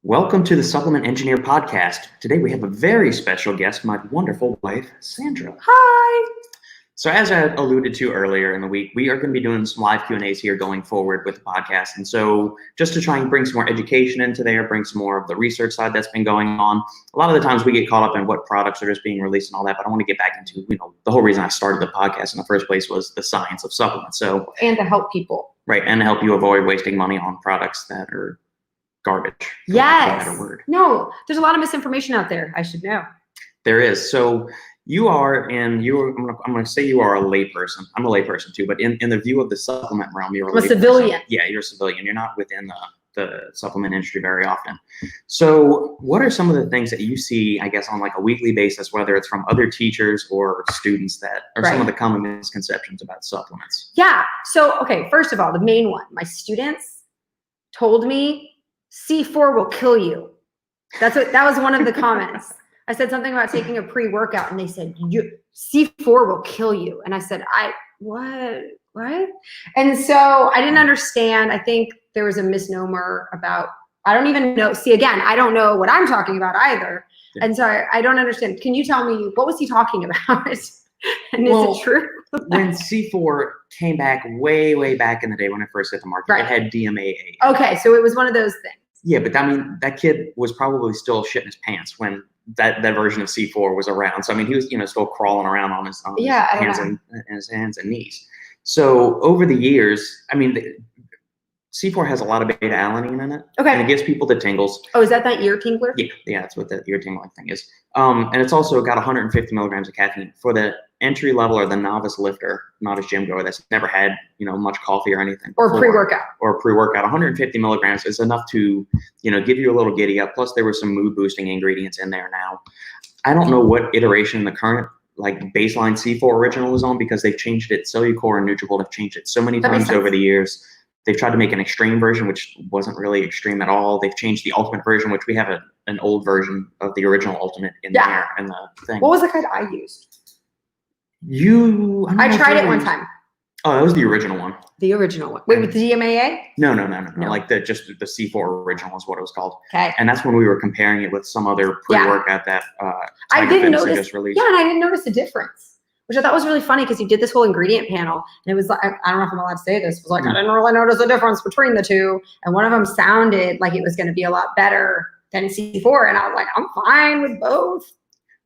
Welcome to the Supplement Engineer Podcast. Today we have a very special guest, my wonderful wife, Sandra. Hi. So as I alluded to earlier in the week, we are going to be doing some live Q&As here going forward with the podcast. And so just to try and bring some more education into there, bring some more of the research side that's been going on. A lot of the times we get caught up in what products are just being released and all that, but I want to get back into, the whole reason I started the podcast in the first place was the science of supplements. So, and to help people. Right, and to help you avoid wasting money on products that are garbage. Yes. No, there's a lot of misinformation out there. I should know. There is. So I'm going to say you are a layperson. I'm a layperson too, but in the view of the supplement realm, you're a civilian. Yeah, you're a civilian. You're not within the supplement industry very often. So what are some of the things that you see, I guess, on like a weekly basis, whether it's from other teachers or students, that are some of the common misconceptions about supplements? Yeah. So, okay, first of all, the main one, my students told me C4 will kill you. That was one of the comments. I said something about taking a pre-workout and they said, C4 will kill you. And I said, what? And so I didn't understand. I think there was a misnomer about, I don't even know. See, again, I don't know what I'm talking about either. Yeah. And so I don't understand. Can you tell me, what was he talking about? And is it true? When C4 came back way back in the day when it first hit the market, It had DMAA. Okay, so it was one of those things. Yeah, but I mean, that kid was probably still shitting his pants when that version of C4 was around. So I mean, he was still crawling around on his hands and knees. So over the years, I mean, C4 has a lot of beta alanine in it. Okay. And it gives people the tingles. Oh, is that ear tingler? Yeah, that's what the ear tingling thing is. And it's also got 150 milligrams of caffeine. For the entry level or the novice lifter, novice gym goer that's never had, much coffee or anything. Or pre-workout. 150 milligrams is enough to, give you a little giddy up. Plus there were some mood boosting ingredients in there now. I don't know what iteration the current baseline C4 original is on, because they've changed it. Cellucor and Nutravolt have changed it so many times over the years. They've tried to make an extreme version, which wasn't really extreme at all. They've changed the ultimate version, which we have an old version of the original ultimate in there in the thing. What was the kind I used? I tried it one time. Oh, that was the original one. The original one. Wait, with the DMAA? No. Like the C4 original is what it was called. Okay. And that's when we were comparing it with some other pre-workout that I didn't notice. Just released. Yeah, and I didn't notice the difference, which I thought was really funny, because you did this whole ingredient panel, and it was like, I don't know if I'm allowed to say this, it was like, I didn't really notice the difference between the two, and one of them sounded like it was going to be a lot better than C4, and I was like, I'm fine with both.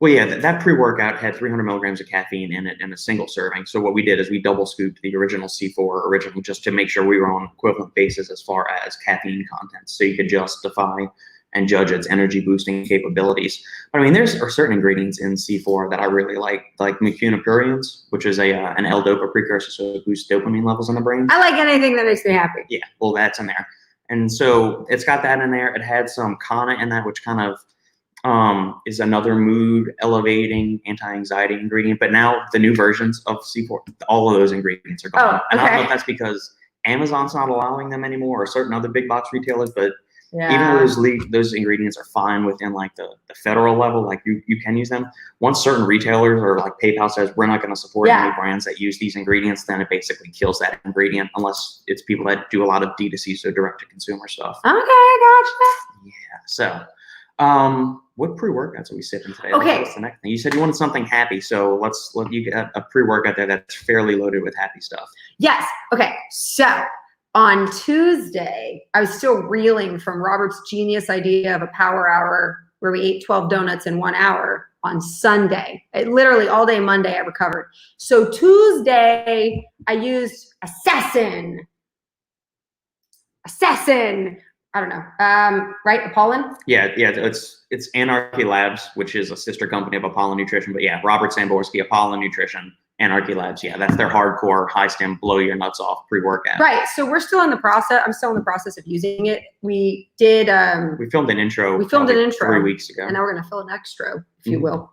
Well, yeah, that pre-workout had 300 milligrams of caffeine in it in a single serving. So what we did is we double scooped the original C4 original just to make sure we were on equivalent basis as far as caffeine content, so you could justify and judge its energy boosting capabilities. But I mean, there are certain ingredients in C4 that I really like mucunapurines, which is an L-dopa precursor, so it boosts dopamine levels in the brain. I like anything that makes me happy. Yeah, well, that's in there. And so it's got that in there. It had some Kana in that, which kind of is another mood elevating anti-anxiety ingredient. But now the new versions of C4, all of those ingredients are gone. Oh, okay. And I don't know if that's because Amazon's not allowing them anymore, or certain other big box retailers, but even though those ingredients are fine within the federal level, you can use them. Once certain retailers or PayPal says we're not going to support any brands that use these ingredients, then it basically kills that ingredient, unless it's people that do a lot of D2C, so direct to consumer stuff. Okay, gotcha. Yeah. So, what pre-workouts are we sipping today? Okay. What's the next thing? You said you wanted something happy, so let's let you get a pre-workout there that's fairly loaded with happy stuff. Yes. Okay. So on Tuesday, I was still reeling from Robert's genius idea of a power hour where we ate 12 donuts in 1 hour on Sunday. Literally all day Monday I recovered. So Tuesday I used Assassin. I don't know. Right? Apollon? Yeah. It's Anarchy Labs, which is a sister company of Apollon Nutrition. But yeah, Robert Samborski, Apollon Nutrition, Anarchy Labs. Yeah, that's their hardcore, high stem, blow your nuts off pre-workout. Right. So we're still in the process. I'm still in the process of using it. We did. We filmed an intro. 3 weeks ago. And now we're going to fill an extra, if you will.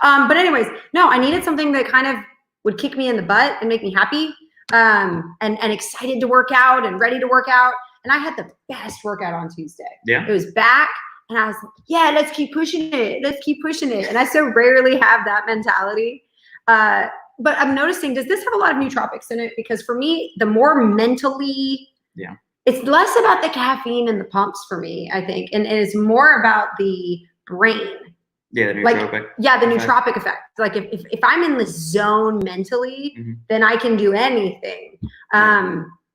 But anyways, no, I needed something that kind of would kick me in the butt and make me happy, and excited to work out and ready to work out. And I had the best workout on Tuesday. Yeah. It was back, and I was like, yeah, let's keep pushing it. And I so rarely have that mentality. But I'm noticing, does this have a lot of nootropics in it? Because for me, the more mentally it's less about the caffeine and the pumps for me, I think. And it's more about the brain. Yeah, the Like, nootropic. yeah, the effect. nootropic effect. Like if I'm in this zone mentally, then I can do anything.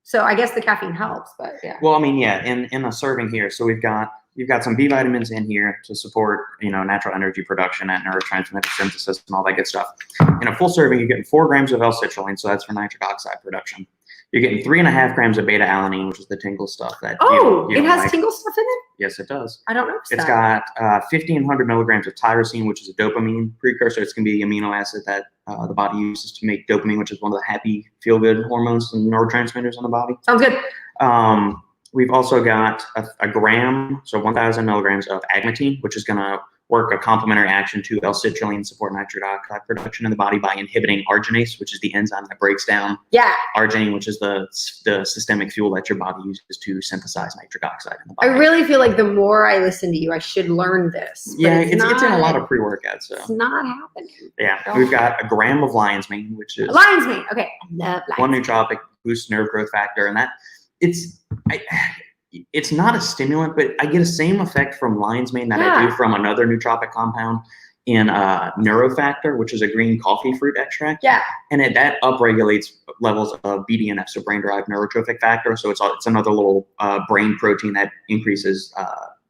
So I guess the caffeine helps, but yeah. Well, I mean, yeah, in a serving here, so you've got some B vitamins in here to support, natural energy production and neurotransmitter synthesis and all that good stuff. In a full serving, you're getting 4 grams of L-citrulline, so that's for nitric oxide production. You're getting 3.5 grams of beta-alanine, which is the tingle stuff that it has tingle stuff in it? Yes, it does. I don't know. It's got 1,500 milligrams of tyrosine, which is a dopamine precursor. It's going to be the amino acid that the body uses to make dopamine, which is one of the happy, feel-good hormones and neurotransmitters in the body. Sounds good. We've also got a gram, so 1,000 milligrams of agmatine, which is going to work a complementary action to L-citrulline, support nitric oxide production in the body by inhibiting arginase, which is the enzyme that breaks down arginine, which is the systemic fuel that your body uses to synthesize nitric oxide in the body. I really feel like the more I listen to you, I should learn this. Yeah, it's in a lot of pre-workouts. So. It's not happening. Yeah, we've got a gram of lion's mane, which is lion's mane. Okay, I love one lion's nootropic, boosts nerve growth factor, and that it's not a stimulant, but I get the same effect from lion's mane that I do from another nootropic compound in neurofactor, which is a green coffee fruit extract. Yeah. And that upregulates levels of BDNF, so brain-derived neurotrophic factor. So it's another little brain protein that increases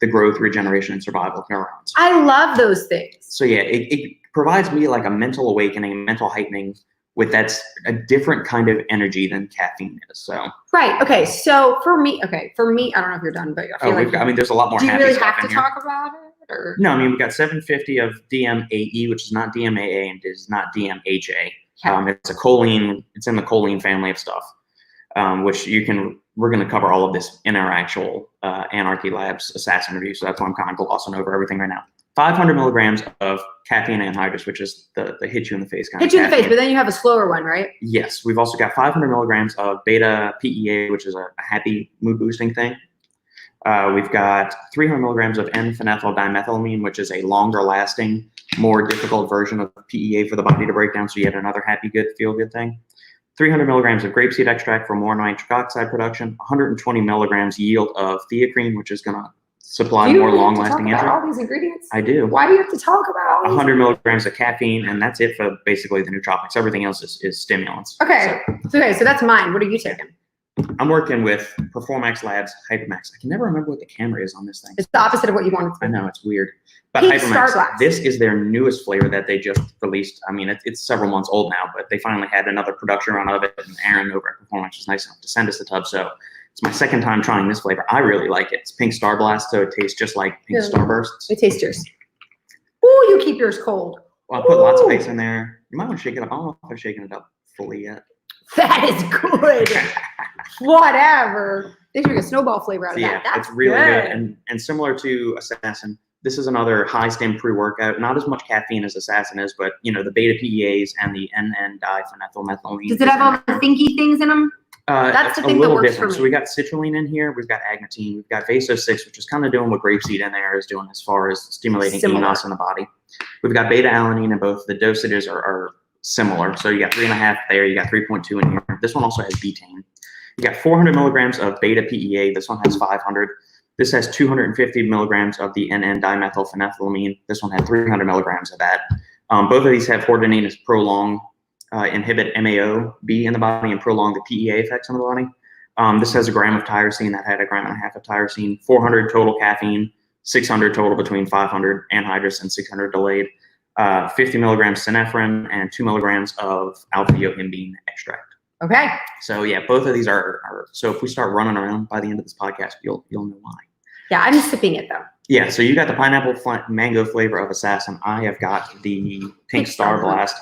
the growth, regeneration, and survival of neurons. I love those things. So yeah, it provides me like a mental awakening, mental heightening, with that's a different kind of energy than caffeine is. So right. Okay. So for me, I don't know if you're done, but I feel like there's a lot more. Do you happy really stuff have to in here. talk about it, or no? I mean, we got 750 of DMAE, which is not DMAA and is not DMHA. It's a choline. It's in the choline family of stuff, which we're going to cover all of this in our actual Anarchy Labs assassin review. So that's why I'm kind of glossing over everything right now. 500 milligrams of caffeine anhydrous, which is the hit you in the face kind of. Hit you in the face, but then you have a slower one, right? Yes. We've also got 500 milligrams of beta PEA, which is a happy mood boosting thing. We've got 300 milligrams of N-phenyl dimethylamine, which is a longer lasting, more difficult version of PEA for the body to break down. So yet another happy, good, feel good thing. 300 milligrams of grapeseed extract for more nitric oxide production. 120 milligrams yield of theacrine, which is going to supply more long-lasting energy. All these ingredients? I do. Why do you have to talk about all these? 100 milligrams of caffeine, and that's it for basically the nootropics. Everything else is stimulants. Okay. So that's mine. What are you taking? I'm working with Performax Labs Hypermax. I can never remember what the camera is on this thing. It's the opposite of what you wanted to be. I know, it's weird. But Pink Hypermax, Starblast. this is their newest flavor that they just released. I mean, it's several months old now, but they finally had another production run of it, and Aaron over at Performax was nice enough to send us the tub. So it's my second time trying this flavor. I really like it. It's Pink Starblast, so it tastes just like Pink Starbursts. It tastes yours. Ooh, you keep yours cold. Well, I put lots of ice in there. You might want to shake it up. I don't know if I've shaken it up fully yet. That is good. Whatever. They should make a snowball flavor out of that. That's it's really good. And similar to Assassin, this is another high stim pre-workout. Not as much caffeine as Assassin is, but the beta PEAs and the N-diphenethylmethylene. Does it have all the thinky things in them? That's the thing that works for me. So we got citrulline in here. We've got agmatine. We've got Vaso-6, which is kind of doing what grapeseed in there is doing as far as stimulating enos in the body. We've got beta-alanine, and both the dosages are similar. So you got 3.5 there. You got 3.2 in here. This one also has betaine. You got 400 milligrams of beta PEA. This one has 500. This has 250 milligrams of the N-dimethylphenethylamine. This one had 300 milligrams of that. Both of these have coordinated as prolong, inhibit MAO-B in the body and prolong the PEA effects on the body. This has a gram of tyrosine. That had a gram and a half of tyrosine. 400 total caffeine, 600 total between 500 anhydrous and 600 delayed. 50 milligrams synephrine and 2 milligrams of alpha-yohimbine extract. Okay. So yeah, both of these are so if we start running around by the end of this podcast, you'll know why. Yeah, I'm sipping it though. Yeah, so you got the pineapple mango flavor of Assassin. I have got the Pink Starblast,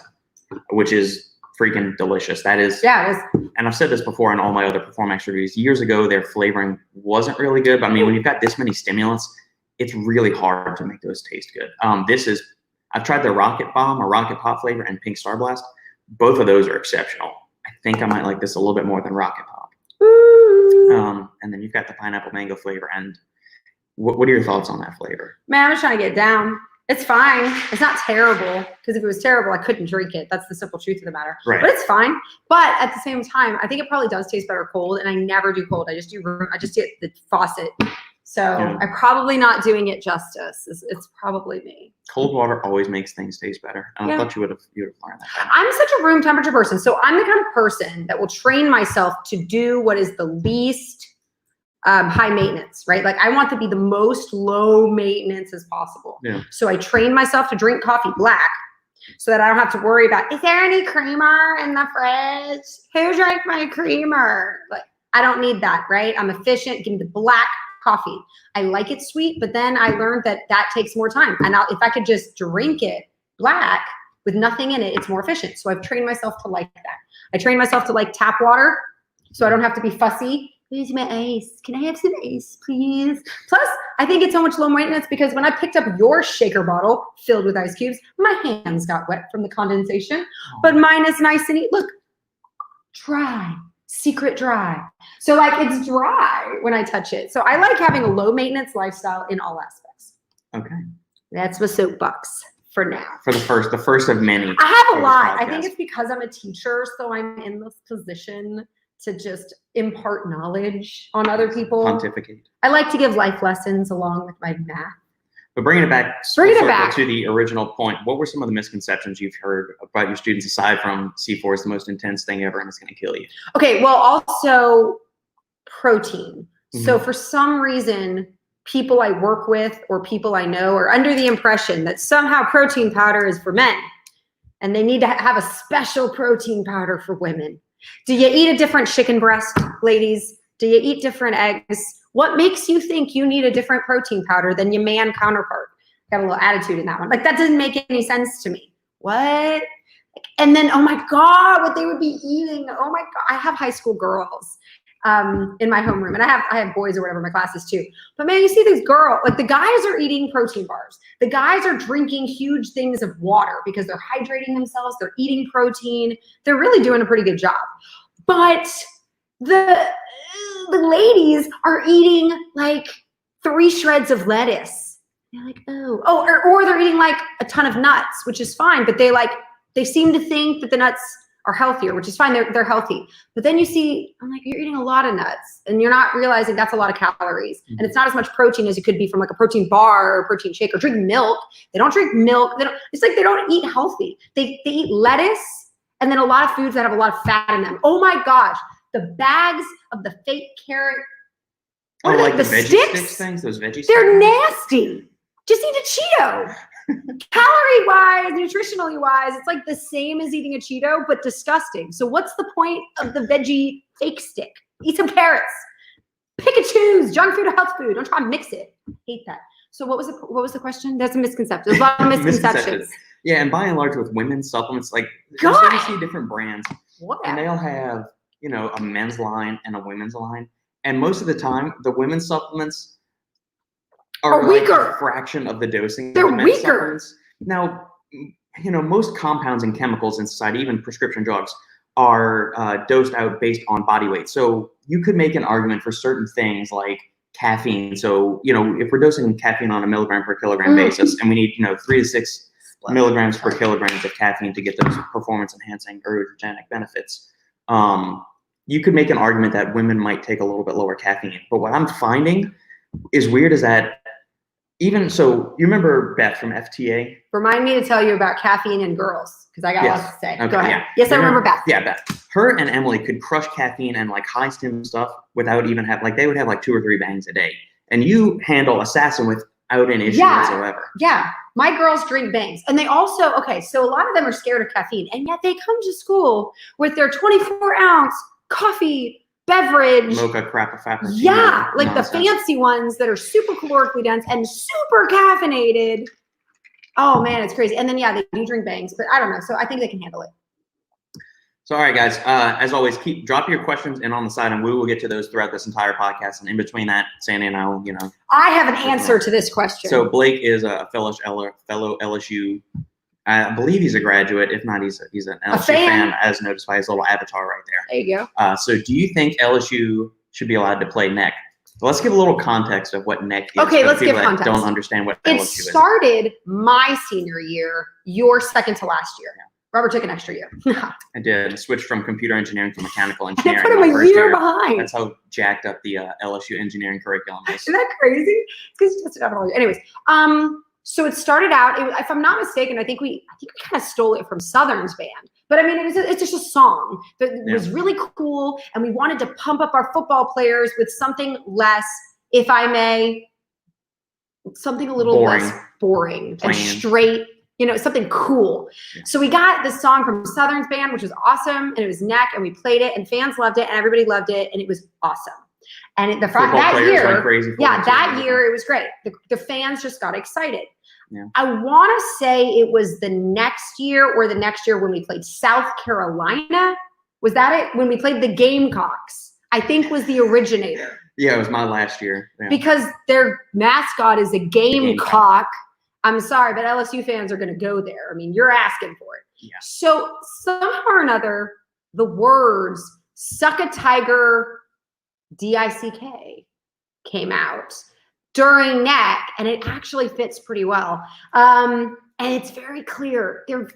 which is freaking delicious. That is, yeah, it is. And I've said this before in all my other Performax reviews. Years ago, their flavoring wasn't really good. But I mean, when you've got this many stimulants, it's really hard to make those taste good. I've tried the Rocket Bomb or Rocket Pop flavor and Pink Starblast. Both of those are exceptional. I think I might like this a little bit more than Rocket Pop. And then you've got the pineapple mango flavor. And what are your thoughts on that flavor? Man, I'm just trying to get down. It's fine. It's not terrible, because if it was terrible, I couldn't drink it. That's the simple truth of the matter. Right. But it's fine. But at the same time, I think it probably does taste better cold, and I never do cold. I just do room. I just get the faucet. So Yeah. I'm probably not doing it justice. It's probably me. Cold water always makes things taste better. And I thought you would have learned that. I'm such a room temperature person. So I'm the kind of person that will train myself to do what is the least high maintenance, right? Like I want to be the most low maintenance as possible. Yeah. So I train myself to drink coffee black so that I don't have to worry about, is there any creamer in the fridge? Who drank my creamer? Like I don't need that, right? I'm efficient. Give me the black coffee. I like it sweet, but then I learned that takes more time. And if I could just drink it black with nothing in it, it's more efficient. So I've trained myself to like that. I trained myself to like tap water so I don't have to be fussy. Where's my ice? Can I have some ice, please? Plus, I think it's so much low maintenance because when I picked up your shaker bottle filled with ice cubes, my hands got wet from the condensation, but mine is nice and look, dry, secret dry. So like it's dry when I touch it. So I like having a low maintenance lifestyle in all aspects. Okay. That's my soapbox for now. For the first of many. I have a lot. I think it's because I'm a teacher, so I'm in this position to just impart knowledge on other people. Pontificate. I like to give life lessons along with my math. But bringing it back, to the original point, what were some of the misconceptions you've heard about your students aside from C4 is the most intense thing ever and it's going to kill you? Okay, well, also protein. So for some reason, people I work with or people I know are under the impression that somehow protein powder is for men and they need to have a special protein powder for women. Do you eat a different chicken breast, ladies? Do you eat different eggs? What makes you think you need a different protein powder than your man counterpart? Got a little attitude in that one. Like, that doesn't make any sense to me. What? And then, oh my God, what they would be eating. Oh my God. I have high school girls in my homeroom, and I have boys or whatever in my classes too. But man, you see these girls, like the guys are eating protein bars. The guys are drinking huge things of water because they're hydrating themselves. They're eating protein. They're really doing a pretty good job. But the ladies are eating like 3 shreds of lettuce. They're like, or they're eating like a ton of nuts, which is fine. But they seem to think that the nuts are healthier, which is fine. They're healthy. But then you see, I'm like, you're eating a lot of nuts and you're not realizing that's a lot of calories. And it's not as much protein as it could be from like a protein bar or a protein shake or drink milk. They don't drink milk. It's like they don't eat healthy. They eat lettuce and then a lot of foods that have a lot of fat in them. Oh my gosh. The bags of the fake carrot. Oh, like the veggie sticks things? Those veggie sticks? They're nasty. Just eat a Cheeto. Calorie-wise, nutritionally wise, it's like the same as eating a Cheeto, but disgusting. So what's the point of the veggie fake stick? Eat some carrots. Pick and choose. Junk food or health food. Don't try and mix it. Hate that. So what was the question? There's a misconception. There's a lot of misconceptions. Yeah, and by and large with women's supplements, like you're starting to see different brands. And they'll have, a men's line and a women's line. And most of the time, the women's supplements are like a fraction of the dosing. They're of the men's weaker. Supplements. Now, most compounds and chemicals in society, even prescription drugs, are dosed out based on body weight. So you could make an argument for certain things like caffeine. So, if we're dosing caffeine on a milligram per kilogram basis, and we need, 3 to 6 milligrams per kilograms of caffeine to get those performance enhancing ergogenic benefits, you could make an argument that women might take a little bit lower caffeine. But what I'm finding is weird is that you remember Beth from FTA? Remind me to tell you about caffeine and girls, because I got lots to say. Okay, Go ahead. Yeah. Yes, I remember Beth. Yeah, Beth. Her and Emily could crush caffeine and like high stim stuff without even they would have like 2 or 3 bangs a day. And you handle Assassin without an issue whatsoever. Yeah. My girls drink bangs. And they also, so a lot of them are scared of caffeine. And yet they come to school with their 24-ounce coffee beverage. Mocha crap frappuccino. Yeah, like nonsense. The fancy ones that are super calorically dense and super caffeinated. Oh man, it's crazy. And then they do drink bangs, but I don't know. So I think they can handle it. So all right, guys. As always, drop your questions in on the side, and we will get to those throughout this entire podcast. And in between that, Sandy and I will, I have an answer to this question. So Blake is a fellow LSU. I believe he's a graduate. If not, he's an LSU fan, as noticed by his little avatar right there. There you go. So do you think LSU should be allowed to play neck Let's give a little context of what NEC is. Okay, for let's people give that context. Don't understand what It LSU is. started my senior year, your second to last year. Robert took an extra year. I did. I switched from computer engineering to mechanical They engineering. put him my a first year behind. That's how jacked up the LSU engineering curriculum is. Isn't that crazy? It's because you tested out all year. Anyways, so it started out. If I'm not mistaken, I think we kind of stole it from Southern's band. But I mean, it's just a song that was really cool, and we wanted to pump up our football players with something less, if I may, something a little less boring and straight. You know, something cool. Yeah. So we got this song from Southern's band, which was awesome, and it was NEC, and we played it, and fans loved it, and everybody loved it, and it was awesome. And that year it was great. The fans just got excited. Yeah. I want to say it was the next year or the next year when we played South Carolina. Was that it? When we played the Gamecocks, I think was the originator. Yeah, it was my last year. Yeah. Because their mascot is a gamecock. I'm sorry, but LSU fans are going to go there. I mean, you're asking for it. Yeah. So somehow or another, the words "suck a tiger," D-I-C-K, came out during NEC, and it actually fits pretty well. And it's very clear. They're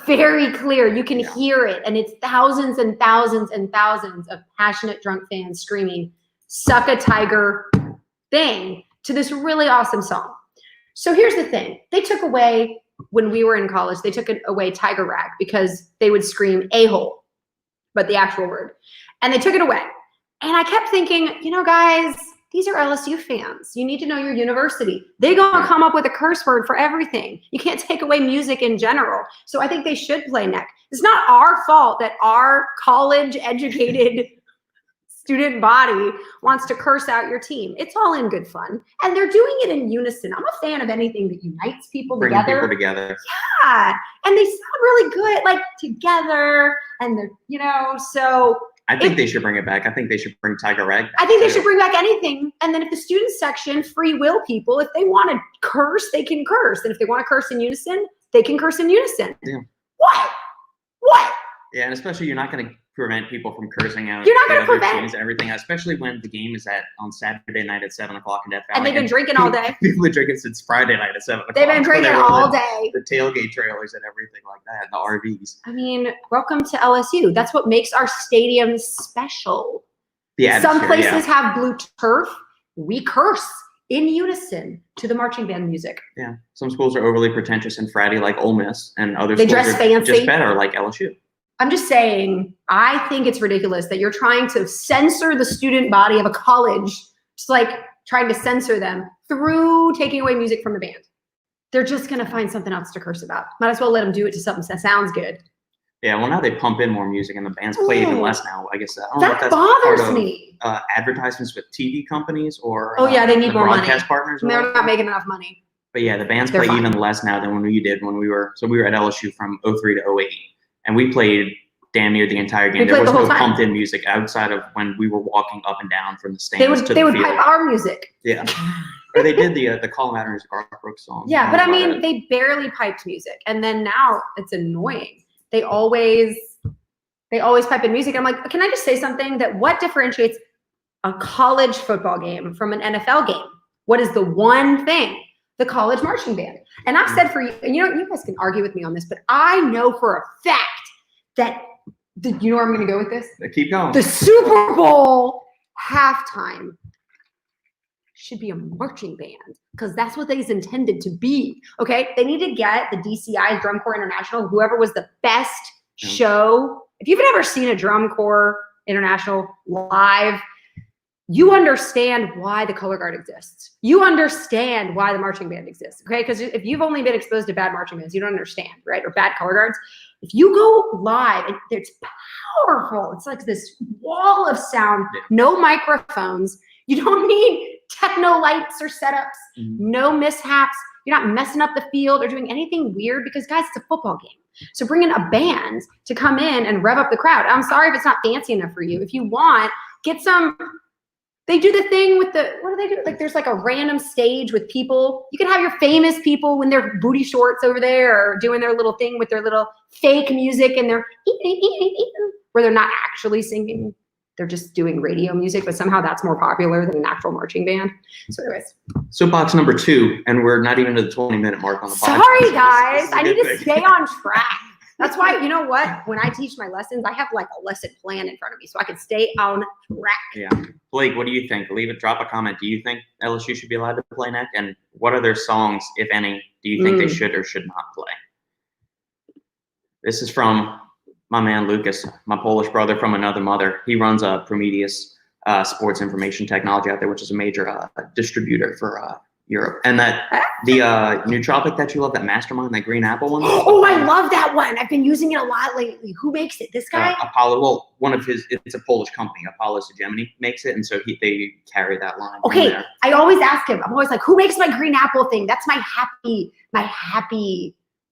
very clear. You can hear it, and it's thousands and thousands and thousands of passionate drunk fans screaming "suck a tiger" thing to this really awesome song. So here's the thing. They took away, when we were in college, they took away Tiger Rag because they would scream a-hole, but the actual word. And they took it away. And I kept thinking, you know, guys, these are LSU fans. You need to know your university. They're going to come up with a curse word for everything. You can't take away music in general. So I think they should play NEC. It's not our fault that our college-educated student body wants to curse out your team. It's all in good fun. And they're doing it in unison. I'm a fan of anything that unites people together. Bringing people together. Yeah. And they sound really good, like together. And they're, you know, so. I think they should bring it back. I think they should bring Tiger Rag back. I think they should bring back anything. And then if the student section, free will people, if they want to curse, they can curse. And if they want to curse in unison, they can curse in unison. Yeah. What? Yeah, and especially you're not going to prevent people from cursing out. You're not going to prevent teams and everything, especially when the game is on Saturday night at 7 o'clock in Death Valley. And they've been drinking all day. People have been drinking since Friday night at 7 o'clock. They've been drinking all day. The tailgate trailers and everything like that, the RVs. I mean, welcome to LSU. That's what makes our stadium special. Yeah. Some places have blue turf. We curse in unison to the marching band music. Yeah. Some schools are overly pretentious and fratty like Ole Miss, and other they schools dress are fancy. Just better like LSU. I'm just saying, I think it's ridiculous that you're trying to censor the student body of a college, just like trying to censor them through taking away music from the band. They're just going to find something else to curse about. Might as well let them do it to something that sounds good. Yeah, well, now they pump in more music and the bands play even less now. I guess I don't know if that's bothers me. Advertisements with TV companies or they need more broadcast money. Partners. They're not making enough money. But yeah, the bands play even less now than when we did when we were. So we were at LSU from 03 to 08. And we played damn near the entire game. There was no pumped in music outside of when we were walking up and down from the stands to the field. They would pipe our music. Yeah. Or they did the Call Matters Garth Brooks song. Yeah, but I mean, they barely piped music. And then now it's annoying. They always pipe in music. I'm like, can I just say something? That what differentiates a college football game from an NFL game? What is the one thing? The college marching band. And I've said for you, and you know, you guys can argue with me on this, but I know for a fact that, you know where I'm going to go with this? Keep going. The Super Bowl halftime should be a marching band because that's what they's intended to be. Okay, they need to get the DCI Drum Corps International, whoever was the best show. If you've ever seen a Drum Corps International live, you understand why the color guard exists. You understand why the marching band exists, okay? Because if you've only been exposed to bad marching bands, you don't understand, right? Or bad color guards. If you go live, it's powerful. It's like this wall of sound, no microphones. You don't need techno lights or setups, no mishaps. You're not messing up the field or doing anything weird because, guys, it's a football game. So bring in a band to come in and rev up the crowd. I'm sorry if it's not fancy enough for you. If you want, get some... They do the thing with what do they do? Like there's like a random stage with people. You can have your famous people when they're booty shorts over there or doing their little thing with their little fake music and they're where they're not actually singing. they're just doing radio music, but somehow that's more popular than an actual marching band. So anyways. Soapbox number 2, and we're not even to the 20-minute mark on the podcast. Sorry, guys. I need to thing. stay on track. That's why, you know what? When I teach my lessons, I have like a lesson plan in front of me so I can stay on track. Yeah. Blake, what do you think? Leave it, drop a comment. Do you think LSU should be allowed to play neck? And what other songs, if any, do you think they should or should not play? This is from my man Lucas, my Polish brother from another mother. He runs a Prometheus sports information technology out there, which is a major distributor for Europe. And that the nootropic that you love, that Mastermind, that green apple one. Oh, I love that one. I've been using it a lot lately. Who makes it? This guy? Apollo. Well, one of his. It's a Polish company. Apollo Gemini makes it, and so they carry that line. Okay, I always ask him. I'm always like, who makes my green apple thing? That's my happy.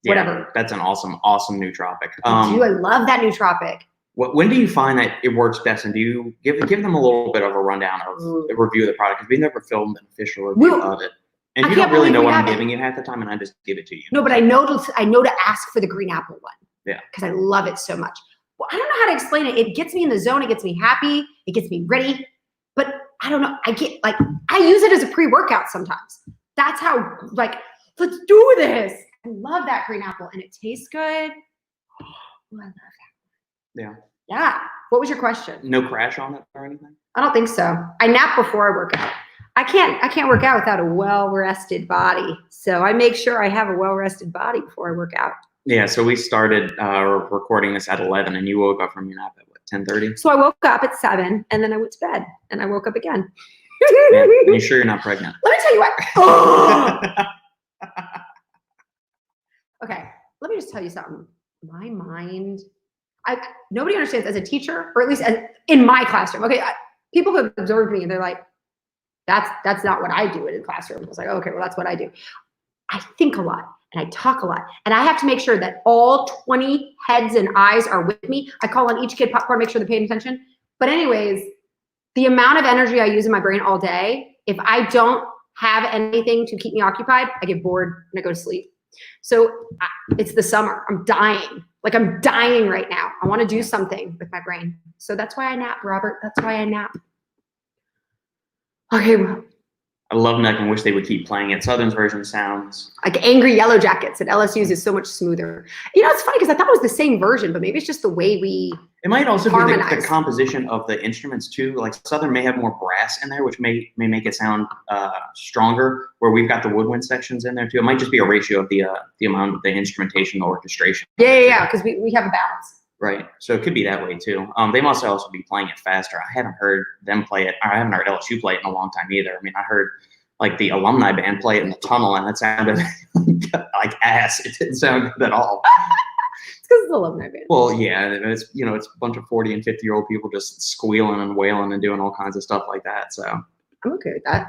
Whatever. Yeah, that's an awesome nootropic. I love that nootropic. When do you find that it works best, and do you give them a little bit of a rundown of the review of the product? Because we never filmed an official review of it. And you don't really know what I'm giving you half the time, and I just give it to you. No, but I know to ask for the green apple one. Yeah. Because I love it so much. Well, I don't know how to explain it. It gets me in the zone. It gets me happy. It gets me ready. But I don't know. I use it as a pre-workout sometimes. That's how, like, let's do this. I love that green apple, and it tastes good. Oh, I love that. Yeah. Yeah. What was your question? No crash on it or anything? I don't think so. I nap before I work out. I can't work out without a well-rested body. So I make sure I have a well-rested body before I work out. Yeah, so we started recording this at 11, and you woke up from your nap at what, 10:30? So I woke up at 7, and then I went to bed, and I woke up again. Man, are you sure you're not pregnant? Let me tell you what. Oh! Okay, let me just tell you something. My mind, nobody understands as a teacher, or at least in my classroom. Okay, people who have observed me, and they're like, that's not what I do in the classroom. I was like, okay, well, that's what I do. I think a lot and I talk a lot, and I have to make sure that all 20 heads and eyes are with me. I call on each kid popcorn, make sure they're paying attention. But anyways, the amount of energy I use in my brain all day, if I don't have anything to keep me occupied, I get bored and I go to sleep. So it's the summer. I'm dying. Like, I'm dying right now. I want to do something with my brain. So that's why I nap, Robert. That's why I nap. Okay, well, I love neck and wish they would keep playing it. Southern's version sounds like Angry Yellow Jackets, and LSU's is so much smoother. You know, it's funny because I thought it was the same version, but maybe it's just the way we It might also harmonize. be the composition of the instruments too. Like Southern may have more brass in there, which may make it sound stronger, where we've got the woodwind sections in there too. It might just be a ratio of the amount of the instrumentation, the orchestration. Yeah, because we have a balance. Right. So it could be that way too. They must also be playing it faster. I haven't heard them play it. I haven't heard LSU play it in a long time either. I mean, I heard like the alumni band play it in the tunnel, and it sounded like ass. It didn't sound good at all. It's because it's the alumni band. Well, yeah, it's it's a bunch of 40 and 50-year-old people just squealing and wailing and doing all kinds of stuff like that. So I'm okay with that.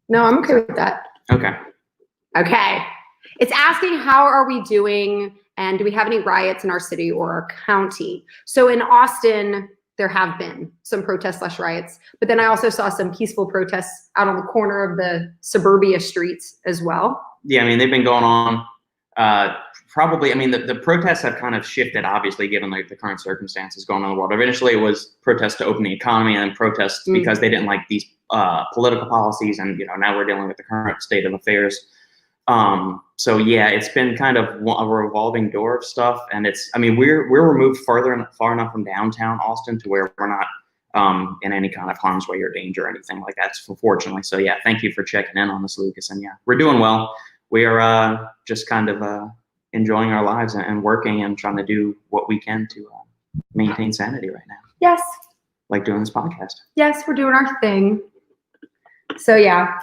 No, I'm okay with that. Okay. It's asking how are we doing, and do we have any riots in our city or our county? So in Austin, there have been some protests / riots, but then I also saw some peaceful protests out on the corner of the suburbia streets as well. Yeah, I mean, they've been going on. Probably, I mean, the protests have kind of shifted, obviously, given the current circumstances going on in the world. Eventually, it was protests to open the economy, and then protests because they didn't like these political policies, and now we're dealing with the current state of affairs. So yeah, it's been kind of a revolving door of stuff, and we're removed far enough from downtown Austin to where we're not in any kind of harm's way or danger or anything like that, fortunately. So yeah, thank you for checking in on this, Lucas, and yeah, we're doing well. We are just kind of enjoying our lives and working and trying to do what we can to maintain sanity right now. Yes. Like doing this podcast. Yes, we're doing our thing. So yeah.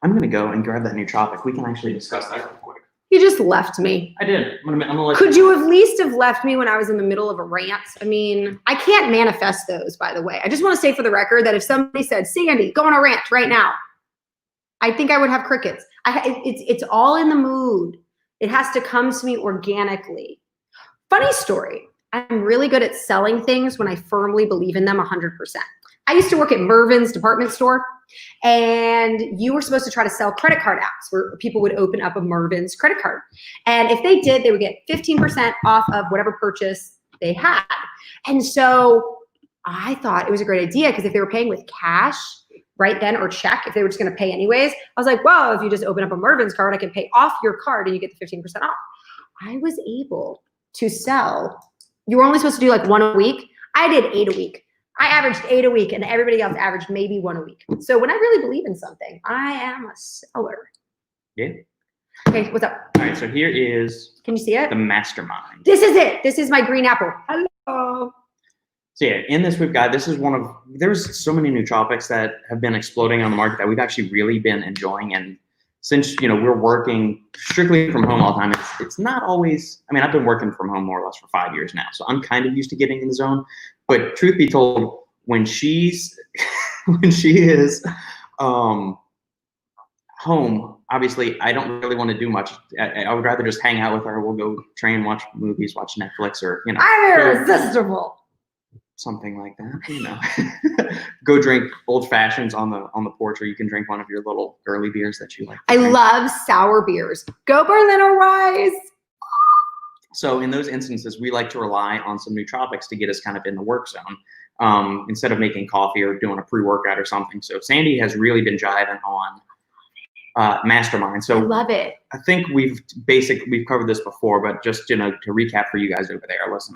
I'm going to go and grab that nootropic. We can actually discuss that real quick. You just left me. I did. I'm gonna let Could you at least have left me when I was in the middle of a rant? I mean, I can't manifest those, by the way. I just want to say for the record that if somebody said, Sandy, go on a rant right now, I think I would have crickets. It's all in the mood. It has to come to me organically. Funny story. I'm really good at selling things when I firmly believe in them 100%. I used to work at Mervyn's department store, and you were supposed to try to sell credit card apps where people would open up a Mervyn's credit card. And if they did, they would get 15% off of whatever purchase they had. And so I thought it was a great idea because if they were paying with cash right then or check, if they were just going to pay anyways, I was like, well, if you just open up a Mervin's card, I can pay off your card and you get the 15% off. I was able to sell. You were only supposed to do like 1 a week. I did 8 a week. I averaged 8 a week and everybody else averaged maybe 1 a week. So when I really believe in something, I am a seller. Yeah. Okay, what's up? All right, so here is. Can you see it? The mastermind. This is it. This is my green apple. Hello. So yeah, in this we've got, there's so many nootropics that have been exploding on the market that we've actually really been enjoying. And since, we're working strictly from home all the time, it's not always, I've been working from home more or less for 5 years now. So I'm kind of used to getting in the zone. But truth be told, when she is home, obviously I don't really want to do much. I would rather just hang out with her. We'll go train, watch movies, watch Netflix, or I'm irresistible. Something like that, Go drink old fashions on the porch, or you can drink one of your little girly beers that you like. I love sour beers. Go Berliner Weiss. So in those instances, we like to rely on some nootropics to get us kind of in the work zone, instead of making coffee or doing a pre-workout or something. So Sandy has really been jiving on Mastermind. So I love it. I think we've covered this before, but just to recap for you guys over there, listen,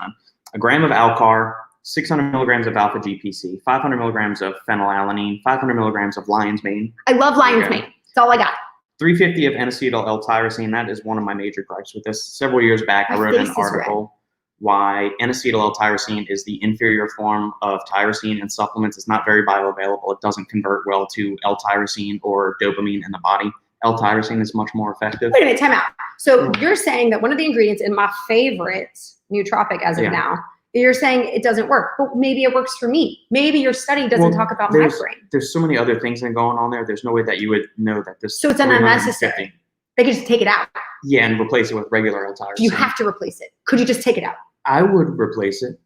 a gram of Alcar, 600 milligrams of alpha GPC, 500 milligrams of phenylalanine, 500 milligrams of lion's mane. I love lion's mane. That's all I got. 350 of N-acetyl L-tyrosine. That is one of my major gripes with this. Several years back, I wrote an article why N-acetyl L-tyrosine is the inferior form of tyrosine in supplements. It's not very bioavailable. It doesn't convert well to L-tyrosine or dopamine in the body. L-tyrosine is much more effective. Wait a minute, time out. So you're saying that one of the ingredients in my favorite nootropic as of now, you're saying it doesn't work, but maybe it works for me. Maybe your study doesn't talk about my brain. There's so many other things going on there. There's no way that you would know that this. So it's unnecessary. They could just take it out. Yeah, and replace it with regular L-tyrosine. You have to replace it. Could you just take it out? I would replace it.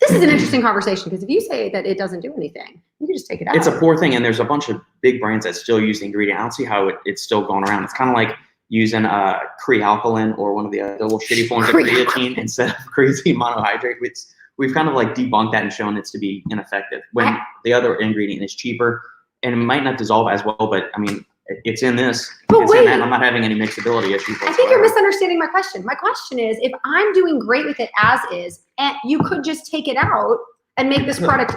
This is an interesting conversation because if you say that it doesn't do anything, you can just take it out. It's a poor thing, and there's a bunch of big brands that still use the ingredient. I don't see how it's still going around. It's kind of like using crealkaline or one of the other little shitty forms of creatine instead of creatine monohydrate. We've kind of like debunked that and shown it to be ineffective when the other ingredient is cheaper and it might not dissolve as well, but it's in this. But it's wait, in that, and I'm not having any mixability issues whatsoever. I think you're misunderstanding my question. My question is, if I'm doing great with it as is, and you could just take it out and make this product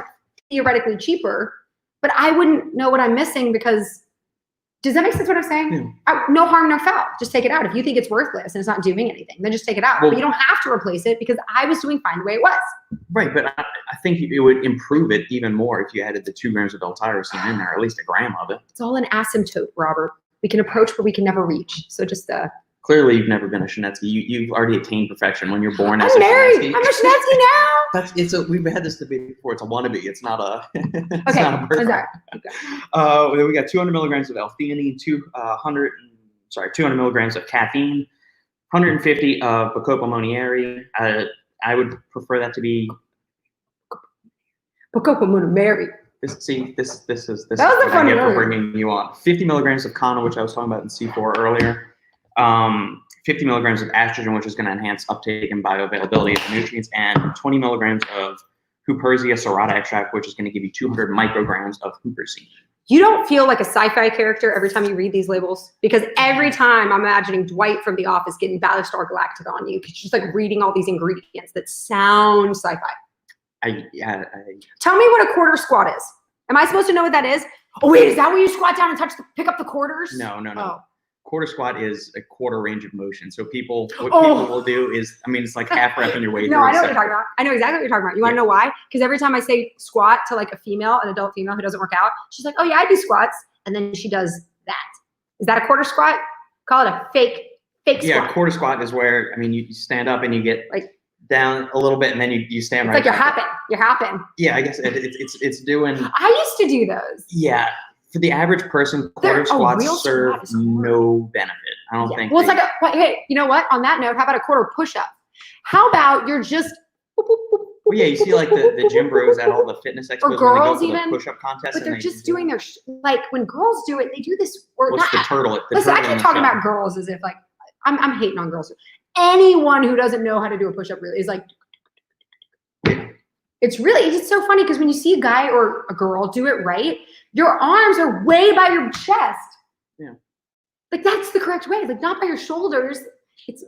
theoretically cheaper, but I wouldn't know what I'm missing because, does that make sense what I'm saying? Yeah. No harm, no foul. Just take it out. If you think it's worthless and it's not doing anything, then just take it out. Well, but you don't have to replace it because I was doing fine the way it was. Right, but I think it would improve it even more if you added the 2 grams of L-tyrosine in there, or at least a gram of it. It's all an asymptote, Robert. We can approach, but we can never reach. So just clearly, you've never been a Shinetsky. You've already attained perfection when you're born as I'm a married. Shinetsky. I'm a Shinetsky now. We've had this debate before. It's a wannabe. It's not a. It's okay. not a birthright. Okay. We got 200 milligrams of L-theanine, 200 milligrams of caffeine, 150 of Bacopa Monieri. I would prefer that to be. Bacopa Monieri. This is that was what I get for bringing you on. 50 milligrams of Kana, which I was talking about in C4 earlier. 50 milligrams of estrogen, which is going to enhance uptake and bioavailability of the nutrients, and 20 milligrams of Huperzia serrata extract, which is going to give you 200 micrograms of huperzine. You don't feel like a sci-fi character every time you read these labels? Because every time I'm imagining Dwight from The Office getting Battlestar Galactica on you, because you're just like reading all these ingredients that sound sci-fi. Tell me what a quarter squat is. Am I supposed to know what that is? Oh wait, is that where you squat down and pick up the quarters? No. Oh. Quarter squat is a quarter range of motion. So people will do is, it's like half repping your way through. No, I know what you're talking about. I know exactly what you're talking about. You want to know why? Because every time I say squat to like an adult female who doesn't work out, she's like, oh yeah, I do squats. And then she does that. Is that a quarter squat? Call it a fake squat. Yeah, quarter squat is where, you stand up and you get like down a little bit and then you stand right. It's like you're hopping. Yeah, I guess it's doing. I used to do those. Yeah. For the average person, quarter squats serve no benefit. I don't think. Well, it's like hey, you know what? On that note, how about a quarter push-up? How about you're just. Well, yeah, you see like the gym bros at all the fitness expos or girls when they go even for the push-up contest, but they're just doing their like when girls do it, they do this. What's the turtle? Listen, I keep talking about girls as if like I'm hating on girls. Anyone who doesn't know how to do a push-up really is like. it's so funny because when you see a guy or a girl do it right, your arms are way by your chest. Yeah. Like that's the correct way. Like not by your shoulders. It's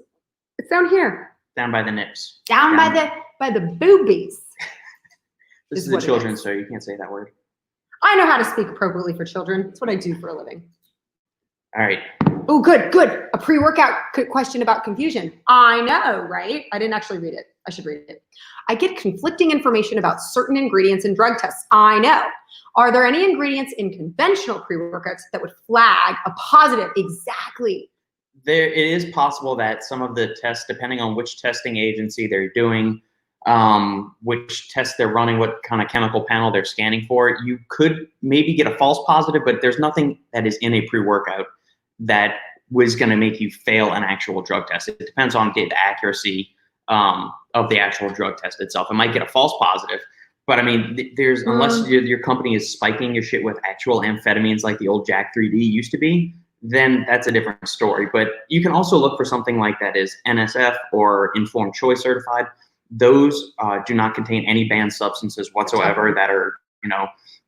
down here. Down by the nips. Down by the boobies. This is a children's show. You can't say that word. I know how to speak appropriately for children. It's what I do for a living. All right. Oh, good. A pre-workout question about confusion. I know, right? I didn't actually read it. I should read it. I get conflicting information about certain ingredients in drug tests. I know. Are there any ingredients in conventional pre-workouts that would flag a positive? Exactly. It is possible that some of the tests, depending on which testing agency they're doing, which test they're running, what kind of chemical panel they're scanning for, you could maybe get a false positive, but there's nothing that is in a pre-workout that was going to make you fail an actual drug test. It depends on the accuracy of the actual drug test itself. It might get a false positive, but I mean, unless your company is spiking your shit with actual amphetamines like the old Jack 3D used to be, then that's a different story. But you can also look for something like that is NSF or Informed Choice certified. Those do not contain any banned substances whatsoever that are,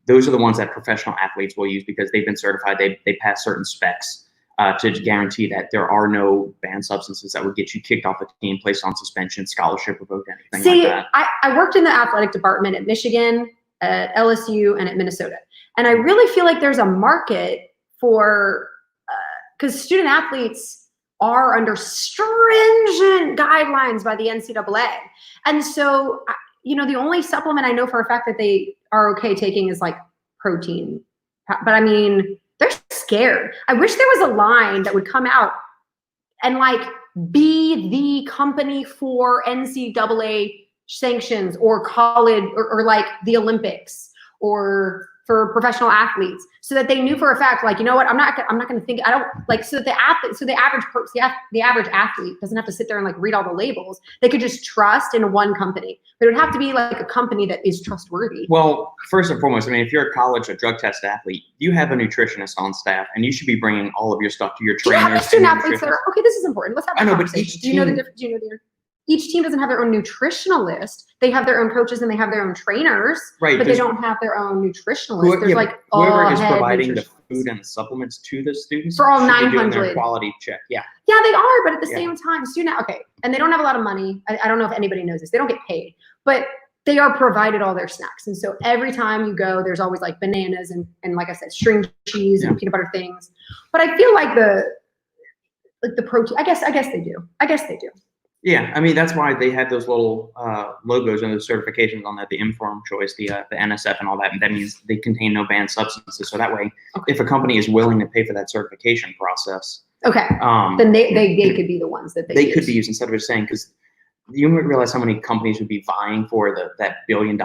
those are the ones that professional athletes will use because they've been certified. They pass certain specs to guarantee that there are no banned substances that would get you kicked off a team, placed on suspension, scholarship revoked, anything like that. I worked in the athletic department at Michigan, at LSU, and at Minnesota. And I really feel like there's a market for, because student athletes are under stringent guidelines by the NCAA. And so, the only supplement I know for a fact that they are okay taking is like protein. But I mean, they're scared. I wish there was a line that would come out and like be the company for NCAA sanctions or college or like the Olympics or for professional athletes, so that they knew for a fact, like, you know what, I'm not going to think, I don't like, so that the average athlete doesn't have to sit there and like read all the labels. They could just trust in one company, but it would have to be like a company that is trustworthy. Well, first and foremost, I mean, if you're a college or drug test athlete, you have a nutritionist on staff, and you should be bringing all of your stuff to your trainers. Do you have student athletes that are, okay, this is important. Let's have a conversation. But each do you know the difference? Each team doesn't have their own nutritionalist. They have their own coaches and they have their own trainers, right? But they don't have their own nutritionalist. There's whoever is providing the food and the supplements to the students for all should 900 be doing their quality check. Yeah, they are, but at the same time, and they don't have a lot of money. I don't know if anybody knows this. They don't get paid, but they are provided all their snacks. And so every time you go, there's always like bananas and like I said, string cheese and peanut butter things. But I feel like the protein. I guess they do. Yeah, I mean, that's why they have those little logos and those certifications on that, the Informed Choice, the NSF and all that. And that means they contain no banned substances. So that way, if a company is willing to pay for that certification process, then they could be the ones that they could be used instead of just saying, because you might realize how many companies would be vying for that $1 billion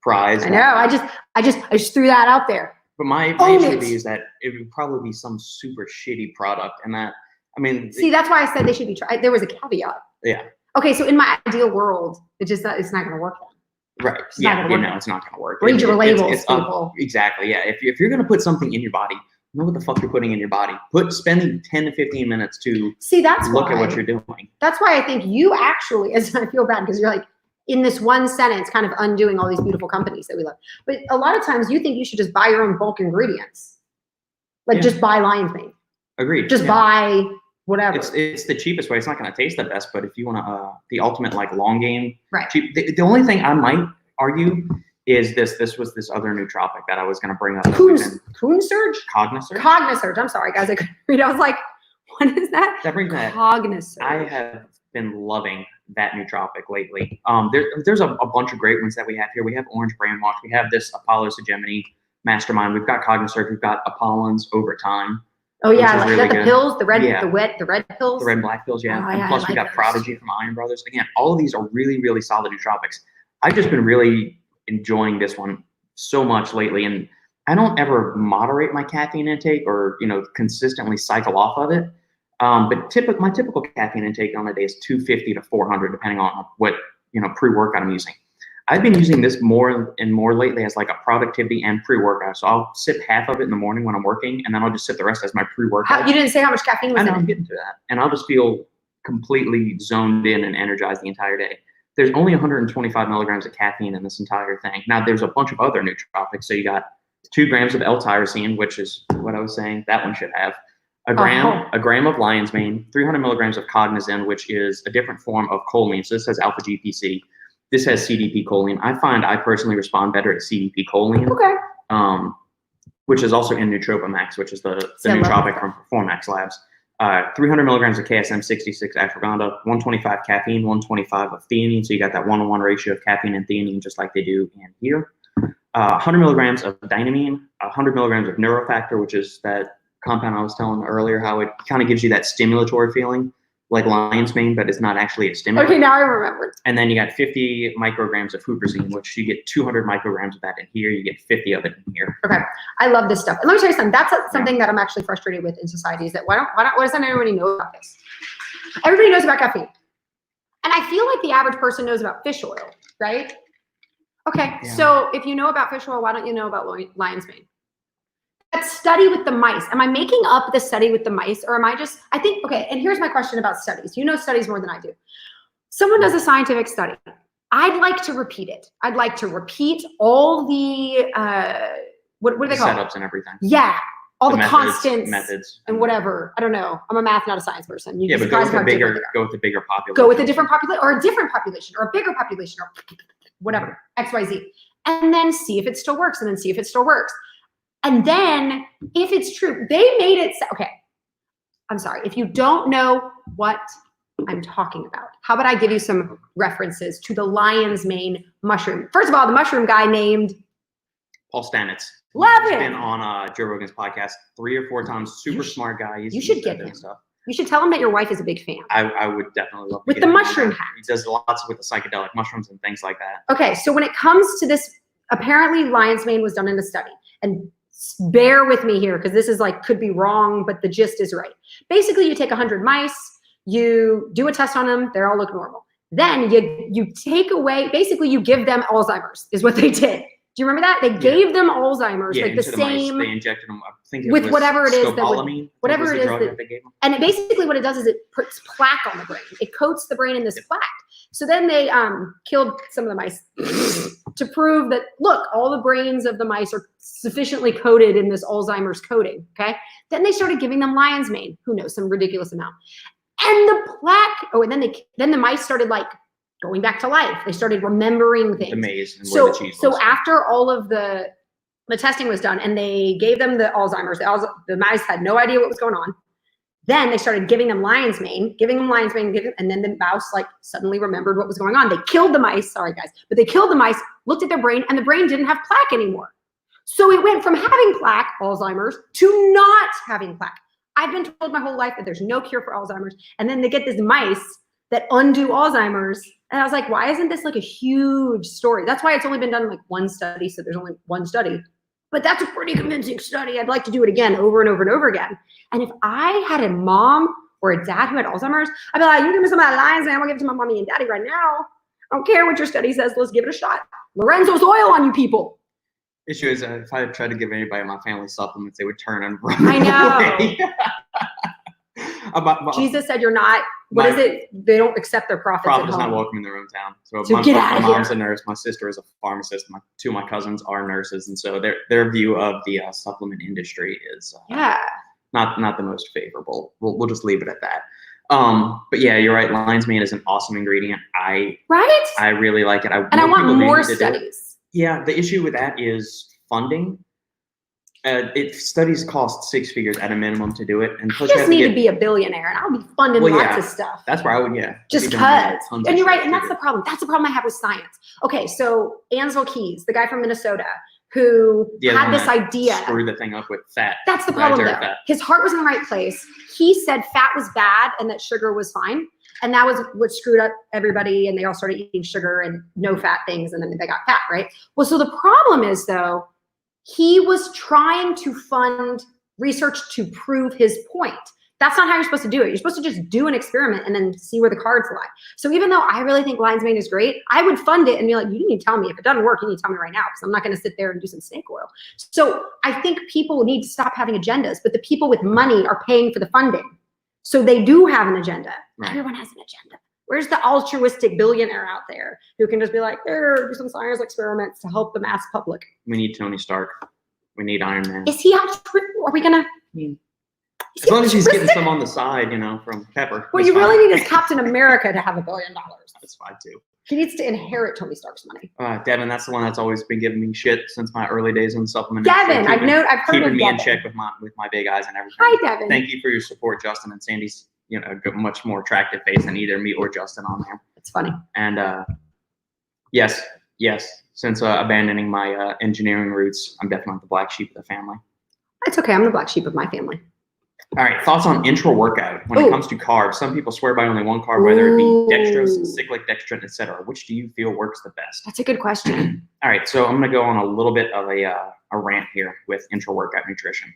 prize. I know. I just threw that out there. But my issue is that it would probably be some super shitty product, and that, I mean, see, that's why I said they should be tried. There was a caveat. Yeah. Okay, so in my ideal world, it's not going to work then. Right. It's not going to work. Read your labels, people. Exactly. Yeah. If you're going to put something in your body, know what the fuck you're putting in your body. Spending 10 to 15 minutes to look at what you're doing. That's why I think you actually, I feel bad because you're like in this one sentence, kind of undoing all these beautiful companies that we love. But a lot of times you think you should just buy your own bulk ingredients, just buy lion's mane. Agreed. Just buy whatever. It's the cheapest way. It's not going to taste the best, but if you want the ultimate like long game, right? Cheap, the only thing I might argue is this was this other nootropic that I was going to bring up. Coonsurge? Cognisurge. I'm sorry, guys. I couldn't read. I was like, what is that? That brings that. Cognisurge. I have been loving that nootropic lately. There's a bunch of great ones that we have here. We have Orange Brainwash. We have this Apollo Hegemony Mastermind. We've got Cognisurge. We've got Apollon's Overtime. Oh yeah, like really the pills, the red pills, the red and black pills, yeah. Oh, and plus we got those. Prodigy from Iron Brothers. Again, all of these are really, really solid nootropics. I've just been really enjoying this one so much lately, and I don't ever moderate my caffeine intake or consistently cycle off of it. But my typical caffeine intake on a day is 250 to 400, depending on what pre-workout I'm using. I've been using this more and more lately as like a productivity and pre-workout. So I'll sip half of it in the morning when I'm working, and then I'll just sip the rest as my pre-workout. You didn't say how much caffeine was in it. I'm getting to that. And I'll just feel completely zoned in and energized the entire day. there's only 125 milligrams of caffeine in this entire thing. Now, there's a bunch of other nootropics. So you got 2 grams of L-tyrosine, which is what I was saying that one should have. A gram of lion's mane, 300 milligrams of cognizin, which is a different form of choline. So this has alpha GPC. This has CDP choline. I personally respond better to CDP choline. Okay. Which is also in Nootropics, which is the nootropic from Performax Labs. 300 milligrams of KSM-66 ashwagandha, 125 caffeine, 125 of theanine. So you got that 1-to-1 ratio of caffeine and theanine, just like they do in here. 100 milligrams of dynamine, 100 milligrams of neurofactor, which is that compound I was telling earlier, how it kind of gives you that stimulatory feeling, like lion's mane, but it's not actually a stimulant. Okay, now I remember. And then you got 50 micrograms of huperzine, which you get 200 micrograms of that in here. You get 50 of it in here. Okay, I love this stuff. And let me tell you something. That's something that I'm actually frustrated with in society. Is that why doesn't everybody know about this? Everybody knows about caffeine, and I feel like the average person knows about fish oil, right? Okay, so if you know about fish oil, why don't you know about lion's mane? That study with the mice. Am I making up the study with the mice, or am I just? I think okay. And here's my question about studies. You know studies more than I do. Someone does a scientific study. I'd like to repeat it. I'd like to repeat all the what do they call setups it? and everything. Yeah, all the constants, methods, and whatever. I don't know. I'm a math, not a science person. Yeah, but go with the bigger population. Go with a different population, or a different population, or a bigger population, or whatever, XYZ, and then see if it still works, and then see if it still works. And then, if it's true, they made it. Okay, I'm sorry. If you don't know what I'm talking about, how about I give you some references to the lion's mane mushroom? First of all, the mushroom guy named Paul Stamets. Love He's him. been on Joe Rogan's podcast 3 or 4 times. Super smart guy. You should get him. Stuff. You should tell him that your wife is a big fan. I would definitely love to with the mushroom hat. He does lots with the psychedelic mushrooms and things like that. Okay, so when it comes to this, apparently lion's mane was done in a study, and bear with me here because this is like could be wrong, but the gist is right. Basically, you take 100 mice, you do a test on them, they all look normal. Then you take away, basically you give them Alzheimer's is what they did. Do you remember that? They gave them Alzheimer's, like the same. They injected them, I think it with was whatever it is whatever it is that they gave them. And basically what it does is it puts plaque on the brain. It coats the brain in this plaque. So then they killed some of the mice to prove that, look, all the brains of the mice are sufficiently coated in this Alzheimer's coating, okay? Then they started giving them lion's mane, who knows, some ridiculous amount. And the plaque, then the mice started like going back to life. They started remembering things. The maze and where the cheese was. So after all of the testing was done and they gave them the Alzheimer's, the mice had no idea what was going on. Then they started giving them lion's mane, and then the mouse like suddenly remembered what was going on. They killed the mice, sorry guys, but they killed the mice, looked at their brain, and the brain didn't have plaque anymore. So it went from having plaque, Alzheimer's, to not having plaque. I've been told my whole life that there's no cure for Alzheimer's, and then they get these mice that undo Alzheimer's, and I was like, why isn't this like a huge story? That's why it's only been done in like one study, so there's only one study. But that's a pretty convincing study. I'd like to do it again, over and over and over again. And if I had a mom or a dad who had Alzheimer's, I'd be like, you give me some of that lion's mane, I'm gonna give it to my mommy and daddy right now. I don't care what your study says, let's give it a shot. Lorenzo's oil on you people. Issue is if I tried to give anybody in my family supplements, they would turn and run away. Jesus said you're not, what is it? They don't accept their profits at home. Profit is not welcome in their own town. So my mom's a nurse, my sister is a pharmacist, two of my cousins are nurses, and so their view of the supplement industry is not the most favorable. We'll just leave it at that. But yeah, you're right. Lion's mane is an awesome ingredient. I really like it. I want more studies. Yeah, the issue with that is funding. Studies cost 6 figures at a minimum to do it, and I just need to be a billionaire, and I'll be funding lots of stuff. That's where I would, just cause. And you're right, and that's the problem. That's the problem I have with science. Okay, so Ansel Keys, the guy from Minnesota, who had this idea. Screw the thing up with fat. That's the problem, though. His heart was in the right place. He said fat was bad and that sugar was fine, and that was what screwed up everybody, and they all started eating sugar and no fat things, and then they got fat, right? Well, so the problem is, though, he was trying to fund research to prove his point. That's not how you're supposed to do it. You're supposed to just do an experiment and then see where the cards lie. So even though I really think lion's mane is great, I would fund it and be like, you need to tell me. If it doesn't work, you need to tell me right now, because I'm not going to sit there and do some snake oil. So I think people need to stop having agendas, but the people with money are paying for the funding. So they do have an agenda. Right. Everyone has an agenda. Where's the altruistic billionaire out there who can just be like, here, do some science experiments to help the mass public? We need Tony Stark. We need Iron Man. Is he altruistic? Are we gonna? As long as he's getting some on the side, from Pepper. What you really need is Captain America to have $1 billion. That's fine too. He needs to inherit Tony Stark's money. Devin, that's the one that's always been giving me shit since my early days in supplement. Devin, I've heard of keeping me Devin. in check with my big eyes and everything. Hi, Devin. Thank you for your support, Justin and Sandy's. A much more attractive face than either me or Justin on there. It's funny. And yes. Since abandoning my engineering roots, I'm definitely the black sheep of the family. It's okay. I'm the black sheep of my family. All right, thoughts on intra-workout when it comes to carbs. Some people swear by only one carb, whether it be dextrose, cyclic dextrin, etc. Which do you feel works the best? That's a good question. All right, so I'm going to go on a little bit of a rant here with intra-workout nutrition.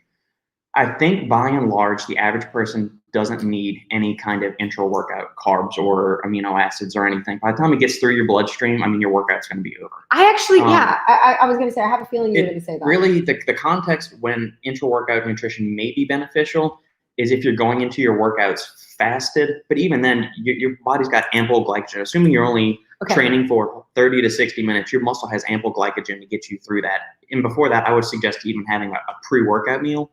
I think by and large, the average person doesn't need any kind of intra-workout carbs or amino acids or anything. By the time it gets through your bloodstream, your workout's going to be over. I actually, I was going to say, I have a feeling you were going to say that. Really, the context when intra-workout nutrition may be beneficial is if you're going into your workouts fasted, but even then, your body's got ample glycogen. Assuming you're only training for 30 to 60 minutes, your muscle has ample glycogen to get you through that. And before that, I would suggest even having a pre-workout meal.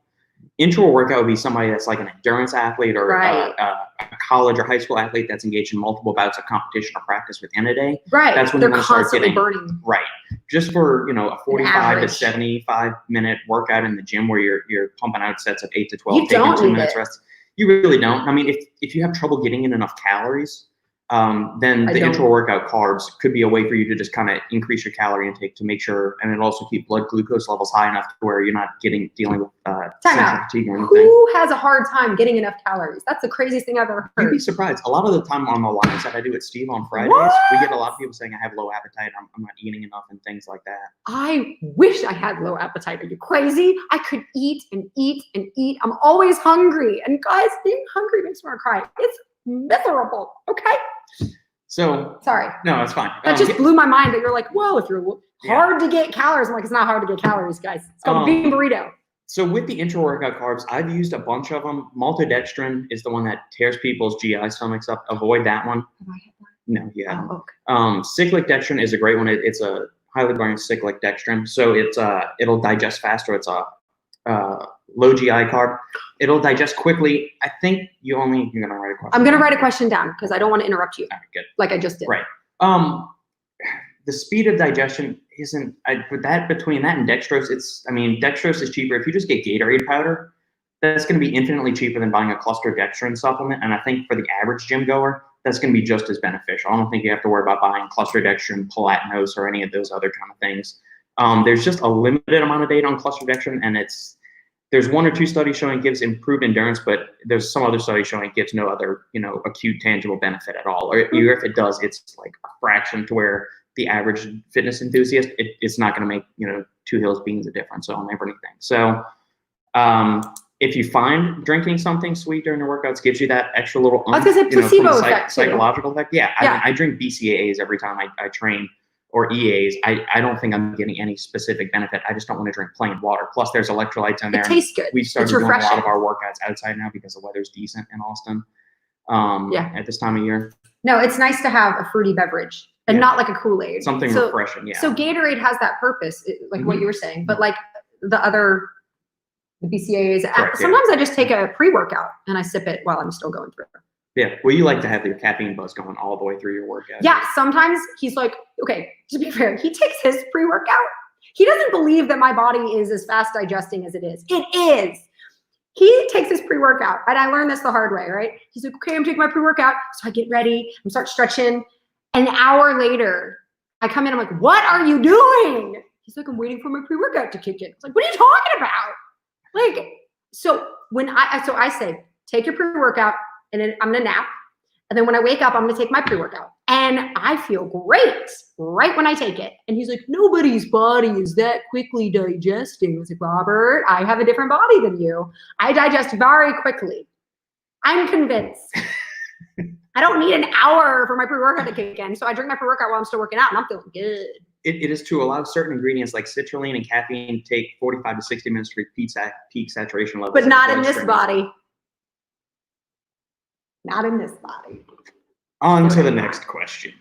Intra-workout would be somebody that's like an endurance athlete or a college or high school athlete that's engaged in multiple bouts of competition or practice within a day. Right. That's when they're you want to start getting burning. Right. Just for a 45 to 75 minute workout in the gym where you're pumping out sets of 8 to 12, taking 2 minutes rest. You really don't. If you have trouble getting in enough calories, then the intra-workout carbs could be a way for you to just kind of increase your calorie intake to make sure, and it also keep blood glucose levels high enough to where you're not dealing with central fatigue or anything. Who has a hard time getting enough calories? That's the craziest thing I've ever heard. You'd be surprised. A lot of the time on the lines that I do at Steve on Fridays, we get a lot of people saying I have low appetite, I'm not eating enough and things like that. I wish I had low appetite. Are you crazy? I could eat and eat and eat. I'm always hungry. And guys, being hungry makes me want to cry. It's miserable. Okay? So sorry. No, it's fine. That just blew my mind that you're like, well, if you're hard to get calories, I'm like, it's not hard to get calories, guys. It's called a bean burrito. So with the intra-workout carbs, I've used a bunch of them. Maltodextrin is the one that tears people's GI stomachs up. Avoid that one. Have I had that? No, you haven't. Oh, okay. Cyclic dextrin is a great one. It's a highly burned cyclic dextrin. So it'll digest faster. It's a low GI carb. It'll digest quickly. I think you're going to write a question. I'm going to write a question down because I don't want to interrupt you. All right, good. Like I just did. Right. The speed of digestion isn't, between that and dextrose, dextrose is cheaper. If you just get Gatorade powder, that's going to be infinitely cheaper than buying a cluster dextrin supplement. And I think for the average gym goer, that's going to be just as beneficial. I don't think you have to worry about buying cluster dextrin, Palatinose, or any of those other kind of things. There's just a limited amount of data on cluster dextrin, and there's 1 or 2 studies showing it gives improved endurance, but there's some other studies showing it gives no other, acute tangible benefit at all. Or if it does, it's like a fraction to where the average fitness enthusiast, it's not going to make, 2 hills beans a difference on everything. So if you find drinking something sweet during your workouts gives you that extra little, I was going to say placebo effect, psychological effect. Yeah. I drink BCAAs every time I train. Or EAs, I don't think I'm getting any specific benefit. I just don't want to drink plain water. Plus, there's electrolytes in there. It tastes good. We've started doing a lot of our workouts outside now because the weather's decent in Austin. At this time of year. No, it's nice to have a fruity beverage and not like a Kool-Aid. Something refreshing, yeah. So Gatorade has that purpose, like what you were saying. But like the BCAAs, sometimes I just take a pre-workout and I sip it while I'm still going through it. Yeah, well, you like to have your caffeine buzz going all the way through your workout. Yeah, sometimes he's like, okay, to be fair, he takes his pre-workout. He doesn't believe that my body is as fast digesting as it is. It is. He takes his pre-workout, and I learned this the hard way, right? He's like, okay, I'm taking my pre-workout. So I get ready, I'm start stretching. An hour later, I come in, I'm like, what are you doing? He's like, I'm waiting for my pre-workout to kick in. It's like, what are you talking about? Like, so I say, take your pre-workout, and then I'm gonna nap. And then when I wake up, I'm gonna take my pre-workout. And I feel great right when I take it. And he's like, nobody's body is that quickly digesting. I was like, Robert, I have a different body than you. I digest very quickly. I'm convinced. I don't need an hour for my pre-workout to kick in. So I drink my pre-workout while I'm still working out and I'm feeling good. It is true. A lot of certain ingredients like citrulline and caffeine take 45 to 60 minutes to reach peak saturation levels. But not in this body. Not in this body. On to the next question.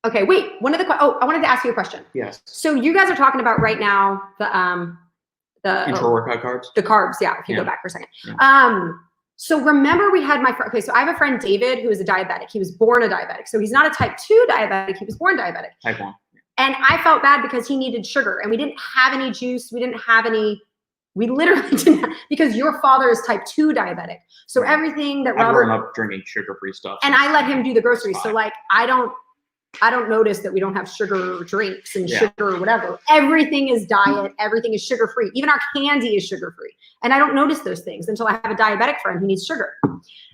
Okay, wait. I wanted to ask you a question. Yes. So you guys are talking about right now the intra-workout carbs? The carbs, yeah. If you go back for a second. Yeah. So remember we had my friend, okay, so I have a friend, David, who is a diabetic. He was born a diabetic. So he's not a type 2 diabetic, he was born diabetic. Type 1. And I felt bad because he needed sugar and we didn't have any juice. We literally didn't, because your father is type 2 diabetic. So everything that Robert— I've grown up drinking sugar-free stuff. And I let him do the groceries. So like, I don't notice that we don't have sugar drinks and sugar or whatever. Everything is diet. Everything is sugar-free. Even our candy is sugar-free. And I don't notice those things until I have a diabetic friend who needs sugar.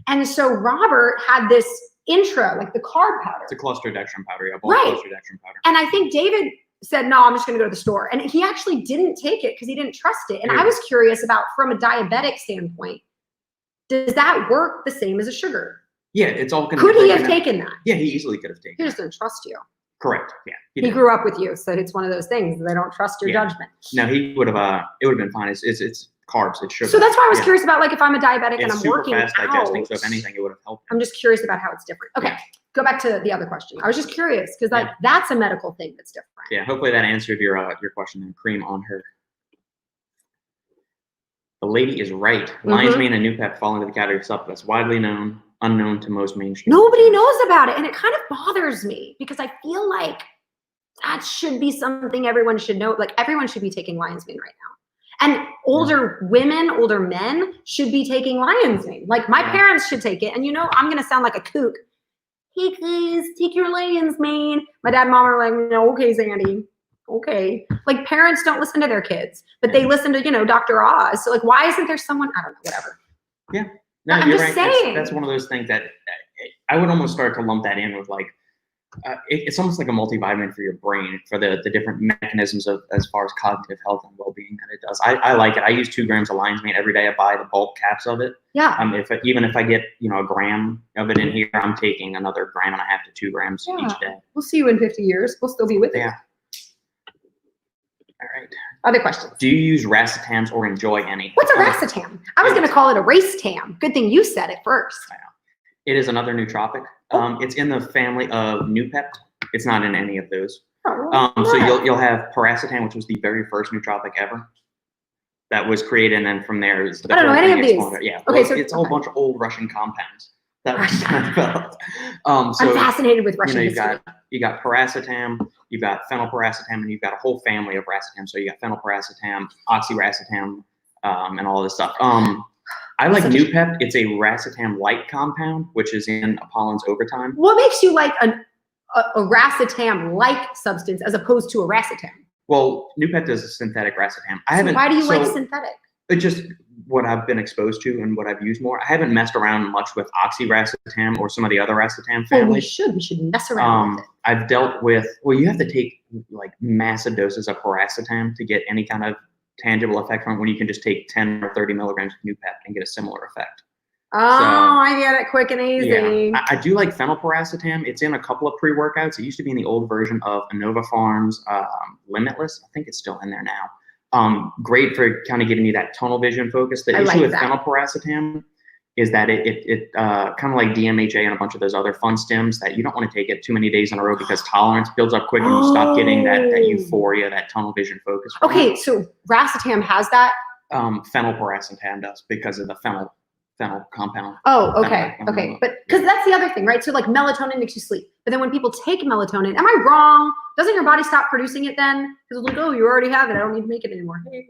And so Robert had this like the carb powder. It's a cluster dextrin powder. Yeah, right. Cluster dextrin powder. And I think David said, no, I'm just going to go to the store. And he actually didn't take it because he didn't trust it. And I was curious about, from a diabetic standpoint, does that work the same as a sugar? Yeah, it's all could he have taken that? Yeah, he easily could have taken He just didn't trust you. Correct. Yeah. He grew up with you, so it's one of those things. They don't trust your judgment. No, he would have. It would have been fine. It's carbs. It's sugar. So that's why I was curious about, like, if I'm a diabetic and I'm working fast out. digesting, so if anything, it would have helped. I'm just curious about how it's different. Okay, go back to the other question. I was just curious because that's a medical thing that's different. Yeah, hopefully that answered your question. And cream on her. The lady is right. Lion's mane and Nootropics fall into the category of supplements widely unknown to most mainstream. Nobody knows about it, and it kind of bothers me because I feel like that should be something everyone should know. Like, everyone should be taking lion's mane right now. And older women, older men should be taking lion's mane. Like, my parents should take it. And I'm going to sound like a kook. Hey, guys, take your lion's mane. My dad and mom are like, no, okay, Sandy. Okay. Like, parents don't listen to their kids, but they listen to, Dr. Oz. So, like, why isn't there someone, I don't know, whatever. Yeah. No, I'm you're just right. saying. That's one of those things that I would almost start to lump that in with, like, it's almost like a multivitamin for your brain, for the different mechanisms of as far as cognitive health and well-being that it does. I like it. I use 2 grams of lion's mane every day. I buy the bulk caps of it. Yeah. Even if I get a gram of it in here, I'm taking another 1.5 grams to 2 grams each day. We'll see you in 50 years. We'll still be with you. Yeah. All right. Other questions? Do you use racetams or enjoy any? What's a racetam? I was going to call it a race tam. Good thing you said it first. It is another nootropic. It's in the family of Nootropics. It's not in any of those. So you'll have paracetam, which was the very first nootropic ever. That was created, and then from there is the— I don't know any of these. Yeah. Okay, so it's a whole bunch of old Russian compounds that was developed. I'm fascinated with Russian history. You got paracetam, you've got phenylparacetam, and you've got a whole family of racetam. So you got phenylparacetam, oxyracetam, and all this stuff. I like Nootropics. It's a racetam-like compound, which is in Apollin's Overtime. What makes you like a racetam-like substance as opposed to a racetam? Well, Nootropics is a synthetic racetam. Why do you like synthetic? It's just what I've been exposed to and what I've used more. I haven't messed around much with oxyracetam or some of the other racetam families. Well, we should mess around with it. I've dealt with, you have to take like massive doses of paracetam to get any kind of tangible effect from it, when you can just take 10 or 30 milligrams of Nootropics and get a similar effect. I get it quick and easy. Yeah. I do like phenylparacetam. It's in a couple of pre-workouts. It used to be in the old version of Innova Farms Limitless. I think it's still in there now. Great for kind of giving you that tunnel vision focus. The issue with phenylparacetam is that it kind of like DMHA and a bunch of those other fun stims, that you don't want to take it too many days in a row because tolerance builds up quick and you stop getting that euphoria, that tunnel vision focus. Okay, so racetam has that? Phenylparacetam does, because of the phenyl compound. Oh, okay, okay. But because that's the other thing, right? So like melatonin makes you sleep. But then when people take melatonin, am I wrong? Doesn't your body stop producing it then? Because it's like, oh, you already have it. I don't need to make it anymore. Hey,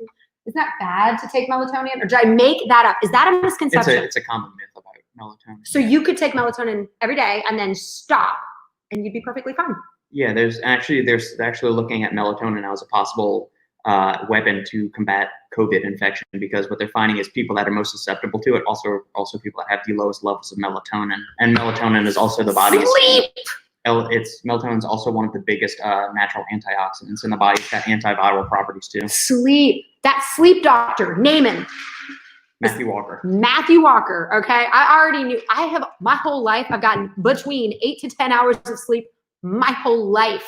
is that bad to take melatonin? Or did I make that up? Is that a misconception? It's a common myth about melatonin. So you could take melatonin every day and then stop and you'd be perfectly fine. Yeah, there's actually looking at melatonin now as a possible weapon to combat COVID infection, because what they're finding is people that are most susceptible to it also people that have the lowest levels of melatonin, and melatonin is also the body's sleep. Melatonin is also one of the biggest natural antioxidants in the body. It's got antiviral properties too. Sleep. That sleep doctor, name him. Matthew Walker. Matthew Walker. Okay, I already knew. I have my whole life. I've gotten between 8 to 10 hours of sleep. My whole life.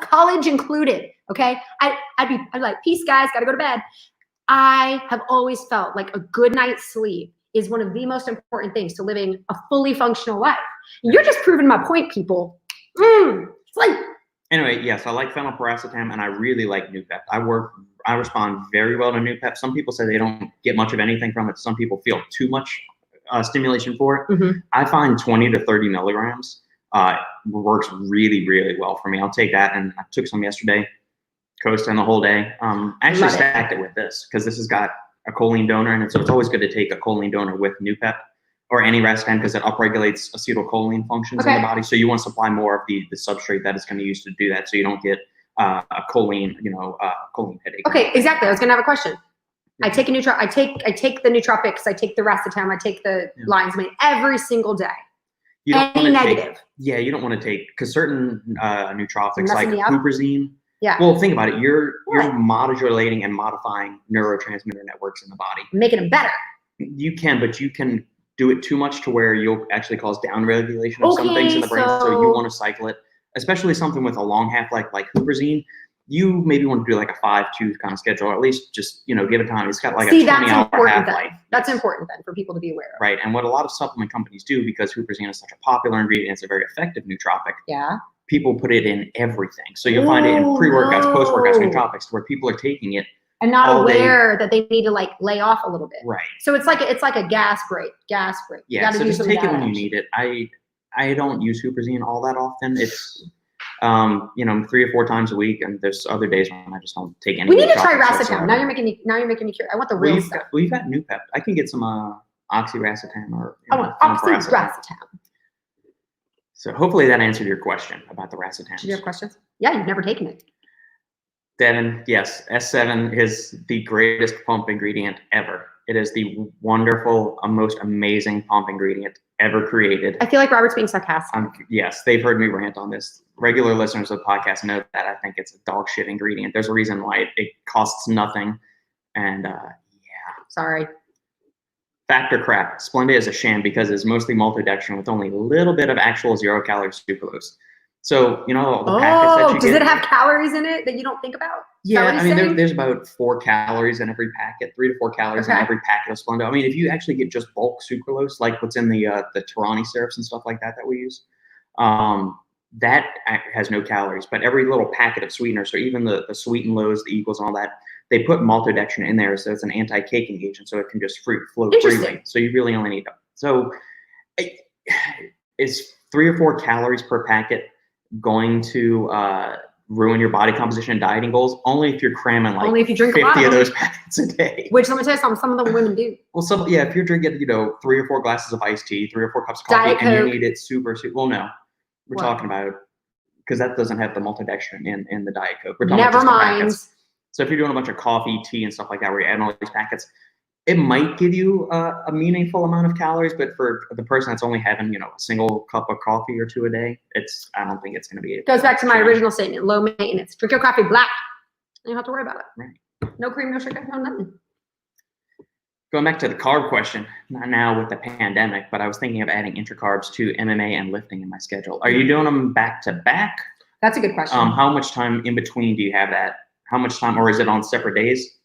College included. Okay, I'd be like, peace, guys, gotta go to bed. I have always felt like a good night's sleep is one of the most important things to living a fully functional life. You're just proving my point, people. It's like. Anyway, yes, I like phenylpiracetam, and I really like Noopep. I respond very well to Noopep. Some people say they don't get much of anything from it. Some people feel too much stimulation for it. I find 20 to 30 milligrams works really, really well for me. I'll take that, and I took some yesterday, coasting the whole day. Actually stacked it with this because this has got a choline donor in it, so it's always good to take a choline donor with Noopep or any racetam because it upregulates acetylcholine functions in the body. So you want to supply more of the substrate that it's going to use to do that, so you don't get a choline, choline headache. Okay, exactly. I was gonna have a question. I take a I take the nootropics, I take the racetam, I take the lion's mane every single day. You don't Any negative. You don't want to take, because certain nootropics like Berberine. Yeah. Well, think about it. You're modulating and modifying neurotransmitter networks in the body. Making them better. You can, but you can do it too much to where you'll actually cause downregulation of some things in the brain. So you want to cycle it, especially something with a long half-life like Berberine. You maybe want to do like a 5-2 kind of schedule, or at least just, give it time. It's got like a 20-hour half-life. That's important then for people to be aware of. Right. And what a lot of supplement companies do, because Berberine is such a popular ingredient, it's a very effective nootropic. Yeah. People put it in everything. So you'll find it in pre-workouts, post-workouts nootropics, where people are taking it and not aware that they need to like lay off a little bit. Right. So it's like a gas break. Yeah. So just take it when you need it. I don't use Berberine all that often. It's 3 or 4 times a week, and there's other days when I just don't take any. We need to try racetam. Now you're making me curious. I want the real stuff. You've got Noopep. I can get some oxyracetam or I want oxyracetam. So hopefully that answered your question about the racetam. Do you have questions? Yeah, you've never taken it. Devin, yes, S7 is the greatest pump ingredient ever. It is the wonderful, most amazing pump ingredient ever created. I feel like Robert's being sarcastic. Yes, they've heard me rant on this. Regular listeners of the podcast know that I think it's a dog shit ingredient. There's a reason why it costs nothing. And Sorry. Factor crap. Splenda is a sham because it's mostly maltodextrin with only a little bit of actual 0-calorie sucralose. So, the packets that you get. Does it have calories in it that you don't think about? Yeah, I mean, there's about 4 calories in every packet, 3 to 4 calories in every packet of Splenda. I mean, if you actually get just bulk sucralose, like what's in the Tarani syrups and stuff like that we use, that has no calories. But every little packet of sweetener, so even the Sweet and Lows, the Equals, and all that, they put maltodextrin in there, so it's an anti-caking agent, so it can just flow freely. So you really only need them. So is 3 or 4 calories per packet going to ruin your body composition and dieting goals? Only if you're cramming like if you drink 50 of those packets a day. Which, let me tell you something, some of them women do. Well, if you're drinking, 3 or 4 glasses of iced tea, 3 or 4 cups of coffee, Diet and Coke. you need it super, well, no. We're talking about, because that doesn't have the maltodextrin in the Diet Coke. We're talking about just the packets. So if you're doing a bunch of coffee, tea, and stuff like that, where you're adding all these packets, it might give you a meaningful amount of calories, but for the person that's only having, a single cup of coffee or 2 a day, I don't think it's going to be. It goes back to my original statement: low maintenance. Drink your coffee black. You don't have to worry about it. Right. No cream, no sugar, no nothing. Going back to the carb question, not now with the pandemic, but I was thinking of adding intracarbs to MMA and lifting in my schedule. Are you doing them back to back? That's a good question. How much time in between do you have that? How much time, or is it on separate days?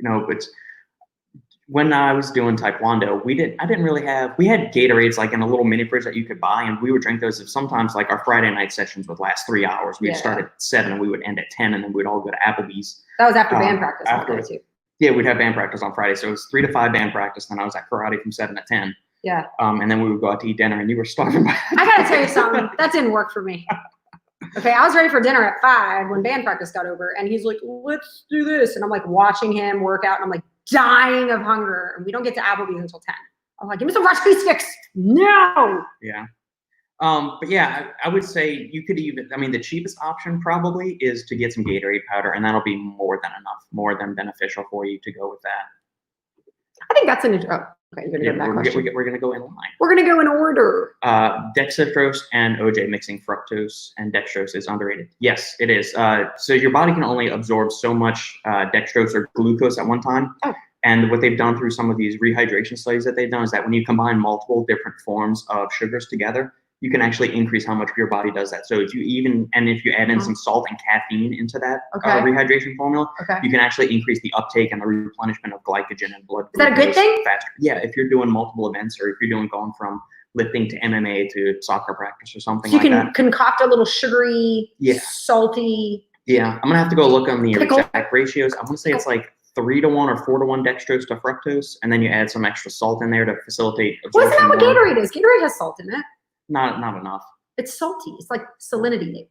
It's when I was doing Taekwondo, we had Gatorades like in a little mini fridge that you could buy, and we would drink those. Sometimes like our Friday night sessions would last 3 hours. We'd start at 7 and we would end at 10, and then we'd all go to Applebee's. That was after band practice. Too. Yeah, we'd have band practice on Friday. So it was 3 to 5 band practice. Then I was at karate from 7 to 10. Yeah. And then we would go out to eat dinner, and you were starving by that. I gotta tell you something. That didn't work for me. Okay, I was ready for dinner at 5 when band practice got over, and he's like, let's do this. And I'm like watching him work out, and I'm like dying of hunger. And we don't get to Applebee's until 10. I'm like, give me some fresh cheese sticks. No. Yeah. But yeah, I would say you could the cheapest option probably is to get some Gatorade powder, and that'll be more than enough, more than beneficial for you to go with that. I think that's okay, you're gonna go to that question. We're gonna go in line. We're gonna go in order. Dextrose and OJ mixing fructose and dextrose is underrated. Yes, it is. So your body can only absorb so much dextrose or glucose at one time. Oh. And what they've done through some of these rehydration studies that they've done is that when you combine multiple different forms of sugars together, you can actually increase how much your body does that. So if you add in some salt and caffeine into that rehydration formula, you can actually increase the uptake and the replenishment of glycogen and blood. Is that a good thing? Faster. Yeah, if you're doing multiple events, or if you're going from lifting to MMA to soccer practice or something So you like can that. concoct a little sugary, Yeah. salty. Yeah, I'm gonna have to go look on the Pickle. exact ratios. I want to say it's like 3-to-1 or 4-to-1 dextrose to fructose, and then you add some extra salt in there to facilitate Well, isn't absorption that what more. Gatorade is? Gatorade has salt in it. Not enough. It's salty. It's like salinity.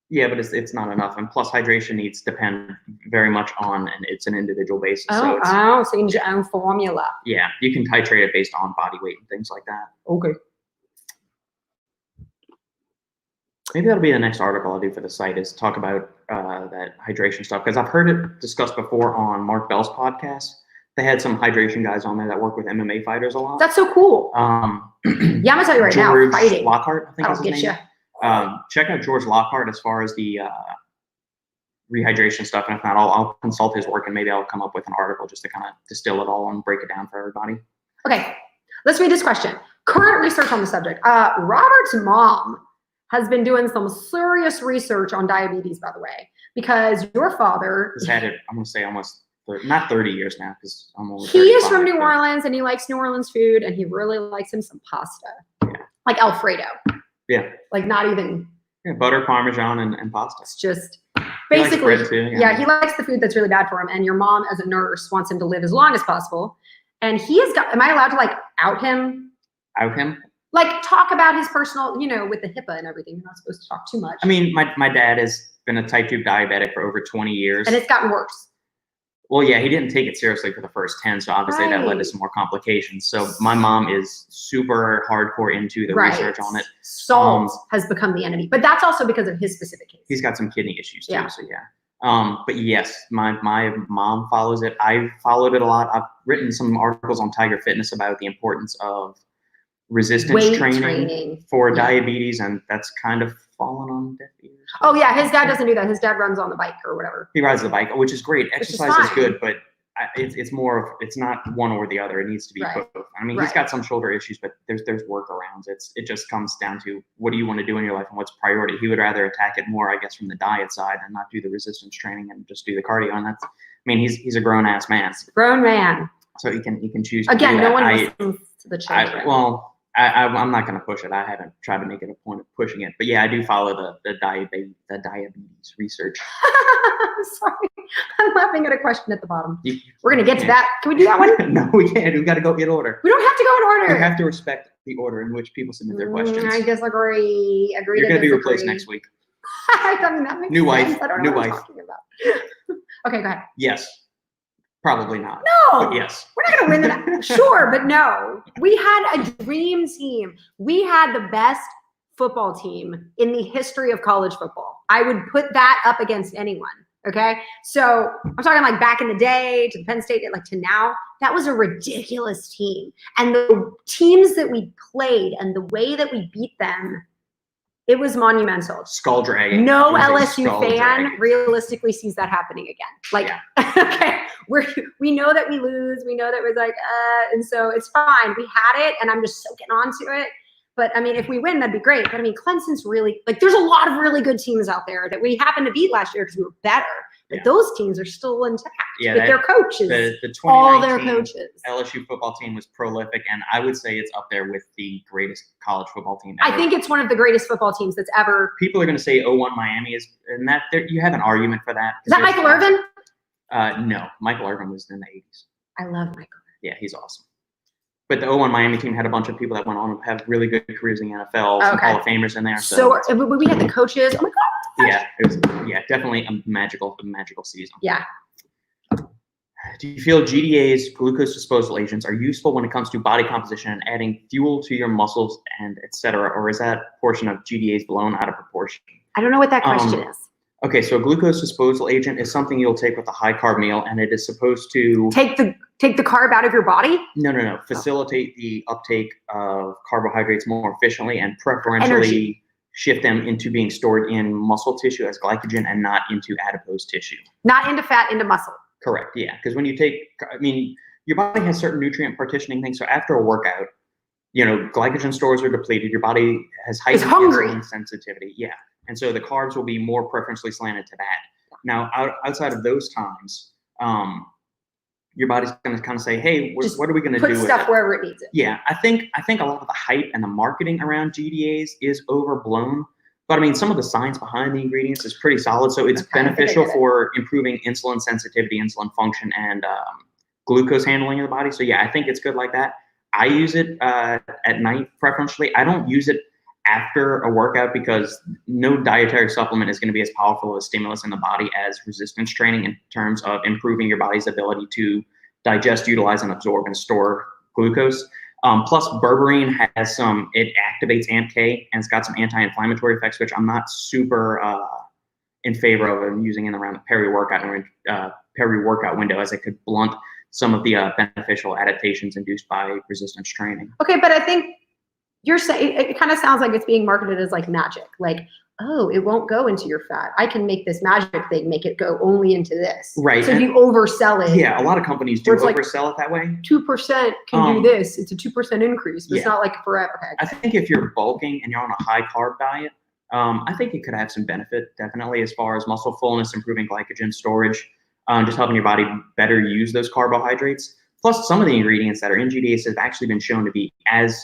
Yeah, but it's not enough, and plus hydration needs depend very much on, and it's an individual basis. So you need your own formula. Yeah, you can titrate it based on body weight and things like that. Okay. Maybe that'll be the next article I'll do for the site, is talk about that hydration stuff, because I've heard it discussed before on Mark Bell's podcast. They had some hydration guys on there that work with MMA fighters a lot. That's so cool. Yeah, I'm gonna tell you right George now, fighting. Lockhart, I think That'll is his get name. you. Check out George Lockhart as far as the rehydration stuff, and if not, I'll consult his work, and maybe I'll come up with an article just to kind of distill it all and break it down for everybody. Okay, let's read this question. Current research on the subject. Robert's mom has been doing some serious research on diabetes, by the way, because your father He's had it, I'm gonna say almost not 30 years now, because I'm only he is from 35, New but Orleans and he likes New Orleans food and he really likes him some pasta. Yeah. Like Alfredo. Yeah. Like not even. Yeah, butter, Parmesan, and pasta. It's just He likes basically. bread too, Yeah, he likes the food that's really bad for him. And your mom, as a nurse, wants him to live as long as possible. And he has got, am I allowed to like out him? Out him? Like talk about his personal, you know, with the HIPAA and everything. You're not supposed to talk too much. I mean, my dad has been a type 2 diabetic for over 20 years. And it's gotten worse. Well, yeah, he didn't take it seriously for the first 10, so obviously that led to Right. some more complications. So my mom is super hardcore into the research on it. Salt has become the enemy, but that's also because of his specific case. He's got some kidney issues too, Yeah. so yeah. But yes, my mom follows it. I've followed it a lot. I've written some articles on Tiger Fitness about the importance of resistance Weight training for Yeah. diabetes, and that's kind of fallen on deaf ears. Oh yeah, his dad doesn't do that. His dad runs on the bike or whatever. He rides the bike, which is great. Which is Exercise is fine. good, but it's more of, it's not one or the other. It needs to be Right. both. I mean, he's Right. got some shoulder issues, but there's workarounds. It just comes down to what do you want to do in your life and what's priority. He would rather attack it more, I guess, from the diet side and not do the resistance training and just do the cardio. And that's, I mean, he's a grown ass man, Grown man. so he can choose. To Again, do no that. one listens to the children. I'm not going to push it. I haven't tried to make it a point of pushing it, but yeah, I do follow the diabetes research. Sorry, I'm laughing at a question at the bottom. You- We're gonna get to that. Can we do that one? No, we can't. We got to go in order. We don't have to go in You order. have to respect the order in which people submit their questions. I disagree. Agree You're to going to be disagree. replaced next week. I mean, that makes New wife, sense. I don't know new what wife. I'm talking about. Okay, go ahead. Yes. Probably not. No, But yes. we're not gonna win that. Sure, but no. We had a dream team. We had the best football team in the history of college football. I would put that up against anyone. Okay, so I'm talking like back in the day to Penn State, like to now. That was a ridiculous team, and the teams that we played and the way that we beat them, it was monumental. Skull dragging. No It was a LSU skull fan dragging. realistically sees that happening again. Like, okay, we know that we lose. We know that we're like, and so it's fine. We had it, and I'm just soaking onto it. But I mean, if we win, that'd be great. But I mean, Clemson's really, like, there's a lot of really good teams out there that we happened to beat last year because we were better. But Yeah. those teams are still intact Yeah, with their coaches. The All their 2019 coaches. LSU football team was prolific, and I would say it's up there with the greatest college football team ever. I think it's one of the greatest football teams that's ever. People are going to say 01 Miami is, and that you have an argument for that. Is that Michael Irvin? No, Michael Irvin was in the 80s. I love Michael. Yeah, he's awesome. But the 01 Miami team had a bunch of people that went on to have really good careers in the NFL, some Okay. Hall of Famers in there. So we had the coaches. Oh my God. yeah, it was definitely a magical season. Yeah. Do you feel GDAs, glucose disposal agents, are useful when it comes to body composition and adding fuel to your muscles and etc., or is that portion of GDAs blown out of proportion? I don't know what that question is. Okay, so a glucose disposal agent is something you'll take with a high carb meal, and it is supposed to Take the carb out of your body? no facilitate the uptake of carbohydrates more efficiently and preferentially Energy. shift them into being stored in muscle tissue as glycogen and not into adipose tissue. Not into fat, into muscle. Correct. Yeah, because when you take, I mean, your body has certain nutrient partitioning things. So after a workout, glycogen stores are depleted. Your body has heightened hungry. insulin sensitivity. Yeah, and so the carbs will be more preferentially slanted to that. Now, outside of those times, your body's going to kind of say, hey, what are we going to do Put with stuff it? wherever it needs it. Yeah, I think a lot of the hype and the marketing around GDAs is overblown. But I mean, some of the science behind the ingredients is pretty solid. So it's beneficial for improving insulin sensitivity, insulin function, and glucose handling in the body. So yeah, I think it's good like that. I use it at night preferentially. I don't use it after a workout because no dietary supplement is going to be as powerful as stimulus in the body as resistance training in terms of improving your body's ability to digest, utilize, and absorb and store glucose. Plus, berberine has it activates AMP-K and it's got some anti-inflammatory effects, which I'm not super in favor of and using in around the peri-workout window, as it could blunt some of the beneficial adaptations induced by resistance training. Okay, but I think you're saying it kind of sounds like it's being marketed as like magic. Like, oh, it won't go into your fat. I can make this magic thing, make it go only into this. Right. So you oversell it. Yeah, a lot of companies do oversell it that way. 2% can do this. It's a 2% increase, but it's not like forever. Okay. I think if you're bulking and you're on a high carb diet, I think it could have some benefit, definitely, as far as muscle fullness, improving glycogen storage, just helping your body better use those carbohydrates. Plus, some of the ingredients that are in GDAs have actually been shown to be as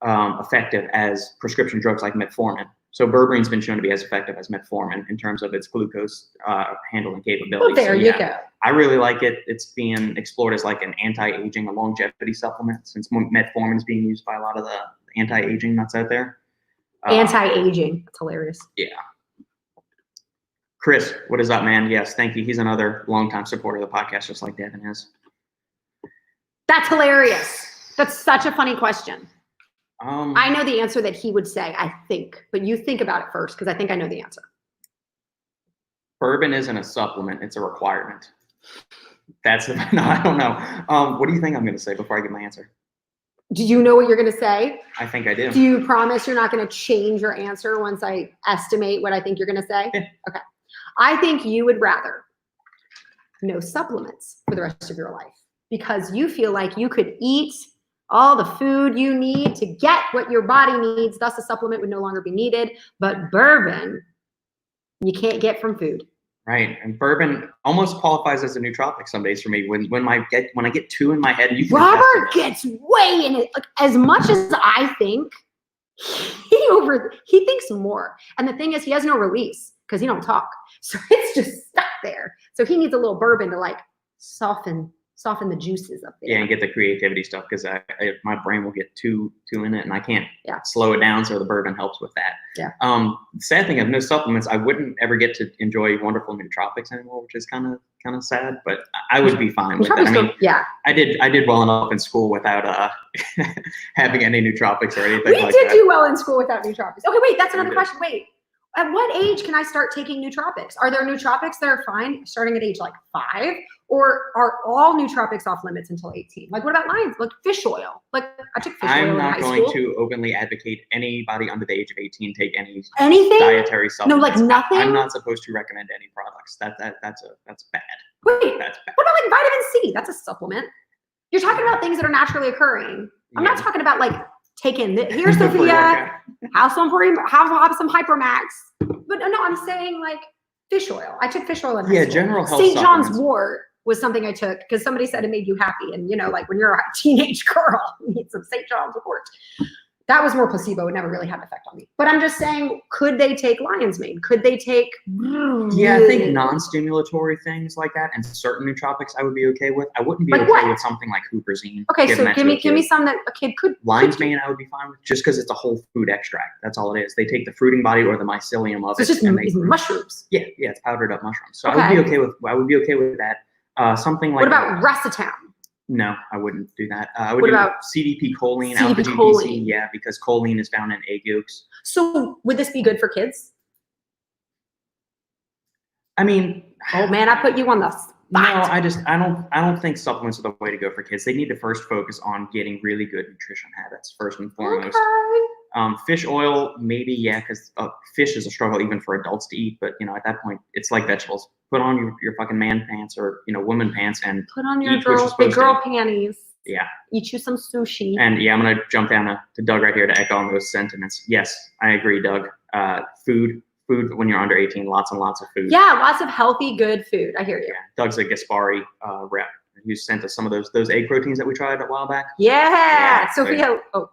effective as prescription drugs like metformin. So berberine's been shown to be as effective as metformin in terms of its glucose handling capability. Well, there you go. I really like it. It's being explored as like an anti-aging, a longevity supplement, since metformin is being used by a lot of the anti-aging nuts out there. Anti-aging. It's hilarious. Yeah. Chris, what is up, man? Yes, thank you. He's another longtime supporter of the podcast, just like Devin is. That's hilarious. That's such a funny question. I know the answer that he would say, I think, but you think about it first, because I think I know the answer. Bourbon isn't a supplement, it's a requirement. No, I don't know. What do you think I'm going to say before I give my answer? Do you know what you're going to say? I think I do. Do you promise you're not going to change your answer once I estimate what I think you're going to say? Yeah. Okay. I think you would rather no supplements for the rest of your life, because you feel like you could eat all the food you need to get what your body needs, thus a supplement would no longer be needed. But bourbon, you can't get from food. Right, and bourbon almost qualifies as a nootropic some days for me. When I get two in my head, and Robert gets way in it. Like, as much as I think, he thinks more. And the thing is, he has no release because he don't talk, so it's just stuck there. So he needs a little bourbon to like soften the juices up there. Yeah, and get the creativity stuff, because my brain will get too in it, and I can't slow it down. So the bourbon helps with that. Yeah. Sad thing of no supplements, I wouldn't ever get to enjoy wonderful nootropics anymore, which is kind of sad. But I would be fine with it. I mean, I did well enough in school without having any nootropics or anything. We did do well in school without nootropics. Okay, wait, that's another question. Wait. At what age can I start taking nootropics? Are there nootropics that are fine starting at age like 5? Or are all nootropics off limits until 18? Like, what about lion's? Like fish oil. Like, I took fish oil in high school. I'm not going to openly advocate anybody under the age of 18 take anything dietary supplements. No, like nothing? I'm not supposed to recommend any products. That's bad. Wait, that's bad. What about like vitamin C? That's a supplement. You're talking about things that are naturally occurring. I'm not talking about like taking this. Here's Sophia, have some Hypermax. But no, I'm saying like fish oil. I took fish oil in high school. General health St. John's wort was something I took because somebody said it made you happy. And you know, like when you're a teenage girl, you need some St. John's wort. That was more placebo. It never really had an effect on me. But I'm just saying, could they take lion's mane? Could they take? Yeah, I think non-stimulatory things like that and certain nootropics I would be okay with. I wouldn't be okay with something like Huperzine. Okay, so give me some that a kid could. Lion's mane I would be fine with, just because it's a whole food extract. That's all it is. They take the fruiting body or the mycelium of it. It's just mushrooms. Yeah, it's powdered up mushrooms. So I would be okay with that. Something like. What about Racetone? No, I wouldn't do that. I would do CDP choline, alpha GPC, yeah, because choline is found in egg yolks. So would this be good for kids? I mean, oh man, I put you on the spot. No, I don't think supplements are the way to go for kids. They need to first focus on getting really good nutrition habits first and foremost. Okay. Fish oil, maybe, yeah, because fish is a struggle even for adults to eat. But you know, at that point, it's like vegetables. Put on your fucking man pants or woman pants and put on your big girl panties. Yeah. Eat you some sushi. And yeah, I'm gonna jump down to Doug right here to echo on those sentiments. Yes, I agree, Doug. Food when you're under 18, lots and lots of food. Yeah, lots of healthy, good food. I hear you. Yeah. Doug's a Gaspari rep. who sent us some of those egg proteins that we tried a while back. Yeah. Sophia. Oh,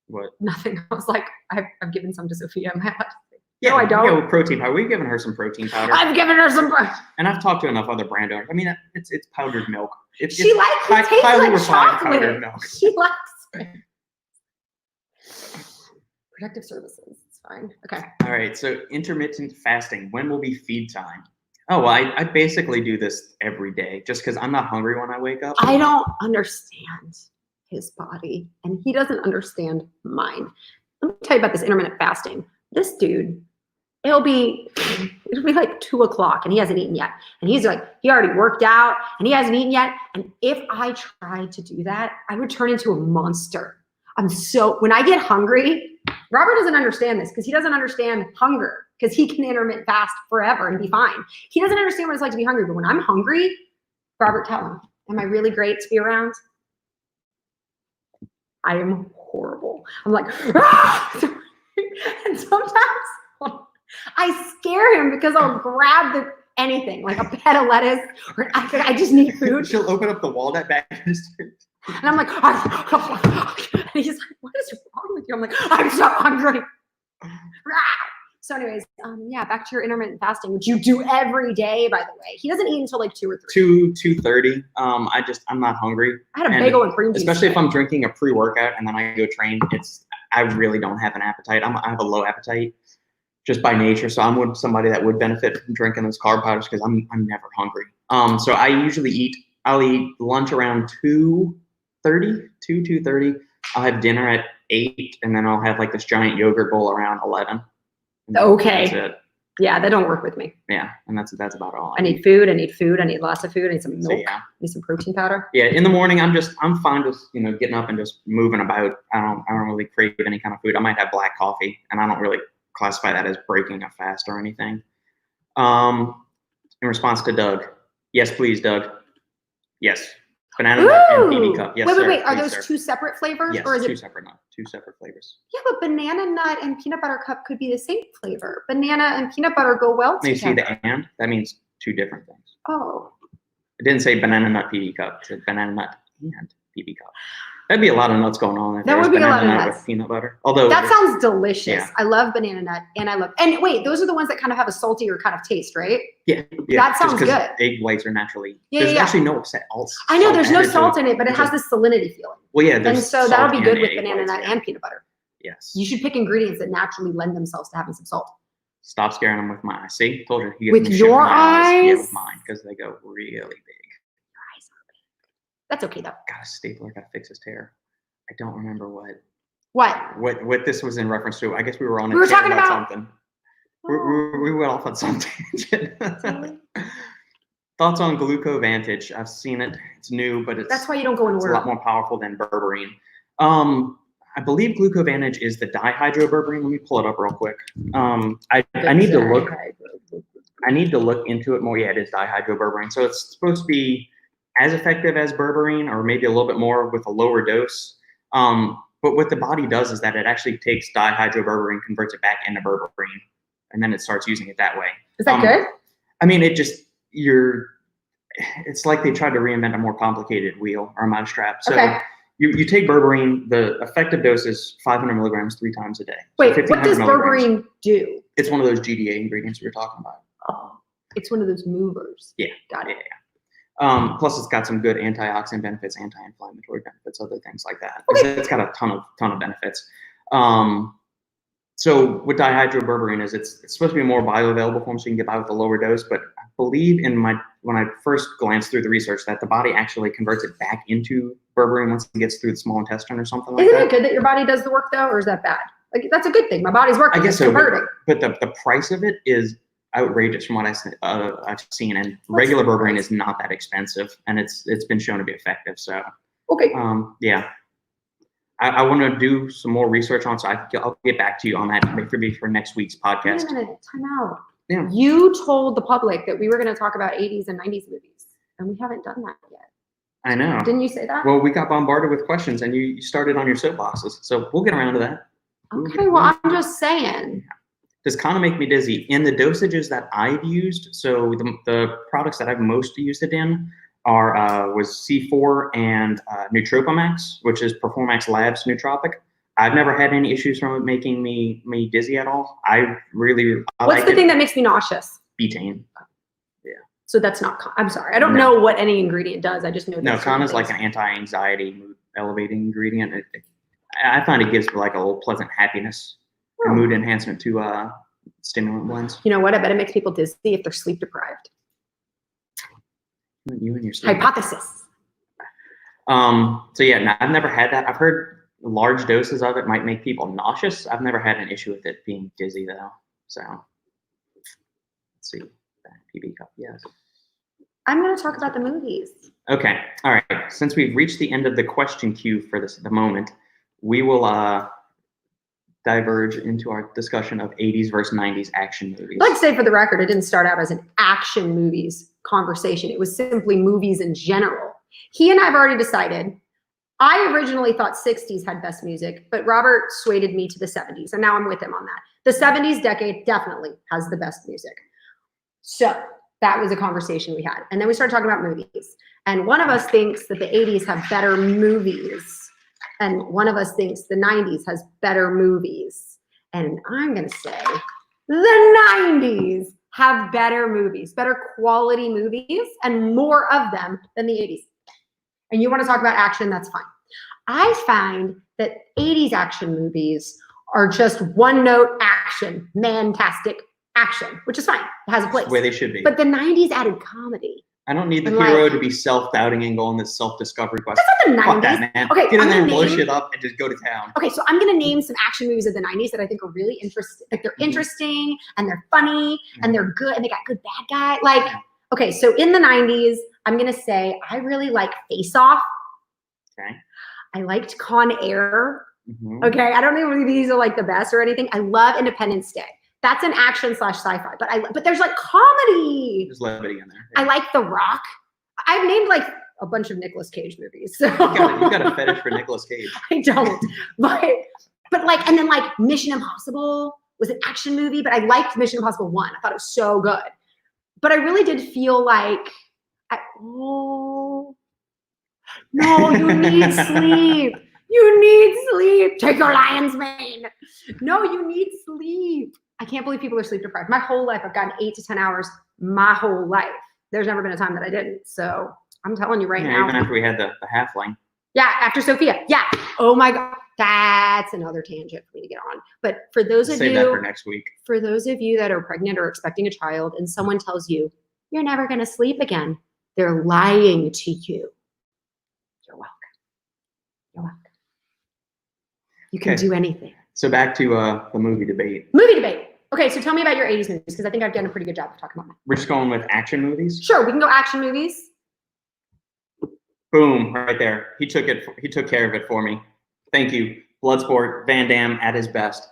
what? Nothing. I was like, I've given some to Sophia. Yeah, no, I don't. Yeah, with protein powder. We've given her some protein powder. I've given her some. And I've talked to enough other brand owners. I mean, it's powdered milk. It She likes it. Tastes highly like refined chocolate. powdered milk. She likes it. Protective services. It's fine. Okay. All right. So intermittent fasting. When will be feed time? Oh, well, I basically do this every day just because I'm not hungry when I wake up. I don't understand his body, and he doesn't understand mine. Let me tell you about this intermittent fasting. This dude, it'll be like 2 o'clock and he hasn't eaten yet. And he's like, he already worked out and he hasn't eaten yet. And if I tried to do that, I would turn into a monster. When I get hungry, Robert doesn't understand this because he doesn't understand hunger because he can intermittent fast forever and be fine. He doesn't understand what it's like to be hungry. But when I'm hungry, Robert, tell him, am I really great to be around? I am horrible. I'm like, ah! And sometimes I scare him because I'll grab anything, like a pet of lettuce, or I just need food. She'll open up the Walnut bag. And I'm like, and he's like, what is wrong with you? I'm like, I'm so hungry. So anyways, yeah, back to your intermittent fasting, which you do every day, by the way. He doesn't eat until like 2 or 3. 2:30. I'm not hungry. I had a bagel and cream juice. Especially if I'm drinking a pre-workout and then I go train, I really don't have an appetite. I have a low appetite just by nature. So I'm somebody that would benefit from drinking those carb powders because I'm never hungry. So I usually I'll eat lunch around 2:30. I'll have dinner at 8, and then I'll have like this giant yogurt bowl around 11. Okay. That's it. Yeah, that don't work with me. Yeah, and that's about all. I need food. I need lots of food. I need some milk. So, yeah. I need some protein powder. Yeah, in the morning I'm fine just getting up and just moving about. I don't really crave any kind of food. I might have black coffee, and I don't really classify that as breaking a fast or anything. In response to Doug, yes, please, Doug. Yes, banana nut and PB cup. Yes, wait. Are please, those sir. 2 separate flavors, Yes, or is two it separate flavors. Yeah, but banana nut and peanut butter cup could be the same flavor. Banana and peanut butter go well together. You see the and? That means 2 different things. Oh. It didn't say banana nut PB cup. It said banana nut and PB cup. That'd be a lot of nuts going on. If that would be a lot of nuts with peanut butter. Although that sounds delicious. Yeah. I love banana nut, and wait, those are the ones that kind of have a saltier kind of taste, right? Yeah. That sounds good. Egg whites are naturally. Yeah, there's actually no salt. I know there's no salt in it, but it has this salinity feeling. Well, yeah. And so that'll be good with banana nut and peanut butter. Yes. You should pick ingredients that naturally lend themselves to having some salt. Stop scaring them with my eyes. See, told you. With your eyes? Yeah, with mine, because they go really big. Your eyes are big. That's okay though. Got a stapler. Got to fix his tear. I don't remember what this was in reference to. I guess we were on. We were talking about something. We went off on something. Thoughts on GlucoVantage? I've seen it. It's new, but that's why you don't go in order. It's a lot more powerful than Berberine. I believe GlucoVantage is the dihydroberberine. Let me pull it up real quick. I need to look. I need to look into it more. Yeah, it is dihydroberberine. So it's supposed to be as effective as berberine, or maybe a little bit more with a lower dose. But what the body does is that it actually takes dihydroberberine, converts it back into berberine, and then it starts using it that way. Is that good? I mean, it's like they tried to reinvent a more complicated wheel or a mousetrap. So you take berberine, the effective dose is 500 milligrams 3 times a day. Wait, what does berberine do? It's one of those GDA ingredients we were talking about. Oh, it's one of those movers. Yeah. Got it. Yeah. Plus, it's got some good antioxidant benefits, anti-inflammatory benefits, other things like that. Okay. It's got a ton of benefits. So what dihydroberberine is, it's supposed to be a more bioavailable form, so you can get by with a lower dose. But I believe when I first glanced through the research, that the body actually converts it back into berberine once it gets through the small intestine or something like that. Isn't it good that your body does the work though, or is that bad? Like that's a good thing. My body's working. I guess it's converting. But the price of it is outrageous from what I've seen, and regular berberine is not that expensive, and it's been shown to be effective. So okay, yeah, I want to do some more research on, so I'll get back to you on that maybe for next week's podcast. Wait a minute, time out. Yeah. You told the public that we were going to talk about 80s and 90s movies, and we haven't done that yet. I know. Didn't you say that? Well, we got bombarded with questions, and you started on your soapboxes, so we'll get around to that. Okay, well, I'm just saying. Does kind of make me dizzy. In the dosages that I've used, so the products that I've most used it in, was C4 and Nootropics, which is Performax Labs nootropic. I've never had any issues from it making me dizzy at all. I What's the thing that makes me nauseous? Betaine. So that's not, I'm sorry. I don't know what any ingredient does. I just know. No, con is like an anti-anxiety, mood elevating ingredient. I find it gives like a little pleasant happiness and mood enhancement to stimulant blends. You know what? I bet it makes people dizzy if they're sleep deprived. You and your sleep. Hypothesis. So yeah, no, I've never had that. I've heard large doses of it might make people nauseous. I've never had an issue with it being dizzy though. So let's see. PB cup, yes. I'm going to talk about the movies. Okay. All right. Since we've reached the end of the question queue for the moment, we will diverge into our discussion of 80s versus 90s action movies. I'd like to say for the record, it didn't start out as an action movies conversation. It was simply movies in general. He and I have already decided. I originally thought 60s had best music, but Robert swayed me to the 70s, and now I'm with him on that. The 70s decade definitely has the best music. So that was a conversation we had. And then we started talking about movies. And one of us thinks that the 80s have better movies. And one of us thinks the 90s has better movies. And I'm going to say the 90s have better movies, better quality movies, and more of them than the 80s. And you want to talk about action, that's fine. I find that 80s action movies are just one-note action, fantastic action, which is fine. It has a place. That's the way they should be. But the 90s added comedy. I don't need the hero to be self-doubting and go on this self-discovery quest. That's not the 90s. Fuck that, man. Okay, get in there and blow shit up and just go to town. Okay, so I'm going to name some action movies of the 90s that I think are really interesting. Like they're interesting and they're funny and they're good and they got good bad guy. Like, okay, so in the 90s, I'm going to say I really like Face Off. Okay. I liked Con Air. Okay, I don't know if these are like the best or anything. I love Independence Day. That's an action / sci-fi, but there's like comedy. There's levity in there. Yeah. I like The Rock. I've named like a bunch of Nicolas Cage movies. So. You got a fetish for Nicolas Cage. I don't, but like, and then like Mission Impossible was an action movie, but I liked Mission Impossible 1. I thought it was so good. But I really did feel like, no, you need sleep. You need sleep. Take your lion's mane. No, you need sleep. I can't believe people are sleep deprived. My whole life, I've gotten 8 to 10 hours my whole life. There's never been a time that I didn't. So I'm telling you right now. Even after we had the halfling. Yeah, after Sophia. Yeah. Oh my God. That's another tangent for me to get on. But for those of you. Save that for next week. For those of you that are pregnant or expecting a child and someone tells you, you're never going to sleep again, they're lying to you. You're welcome. You're welcome. You can do anything. So back to the movie debate. Movie debate. Okay, so tell me about your 80s movies, because I think I've done a pretty good job of talking about that. We're just going with action movies? Sure, we can go action movies. Boom, right there. He took care of it for me. Thank you. Bloodsport, Van Damme at his best.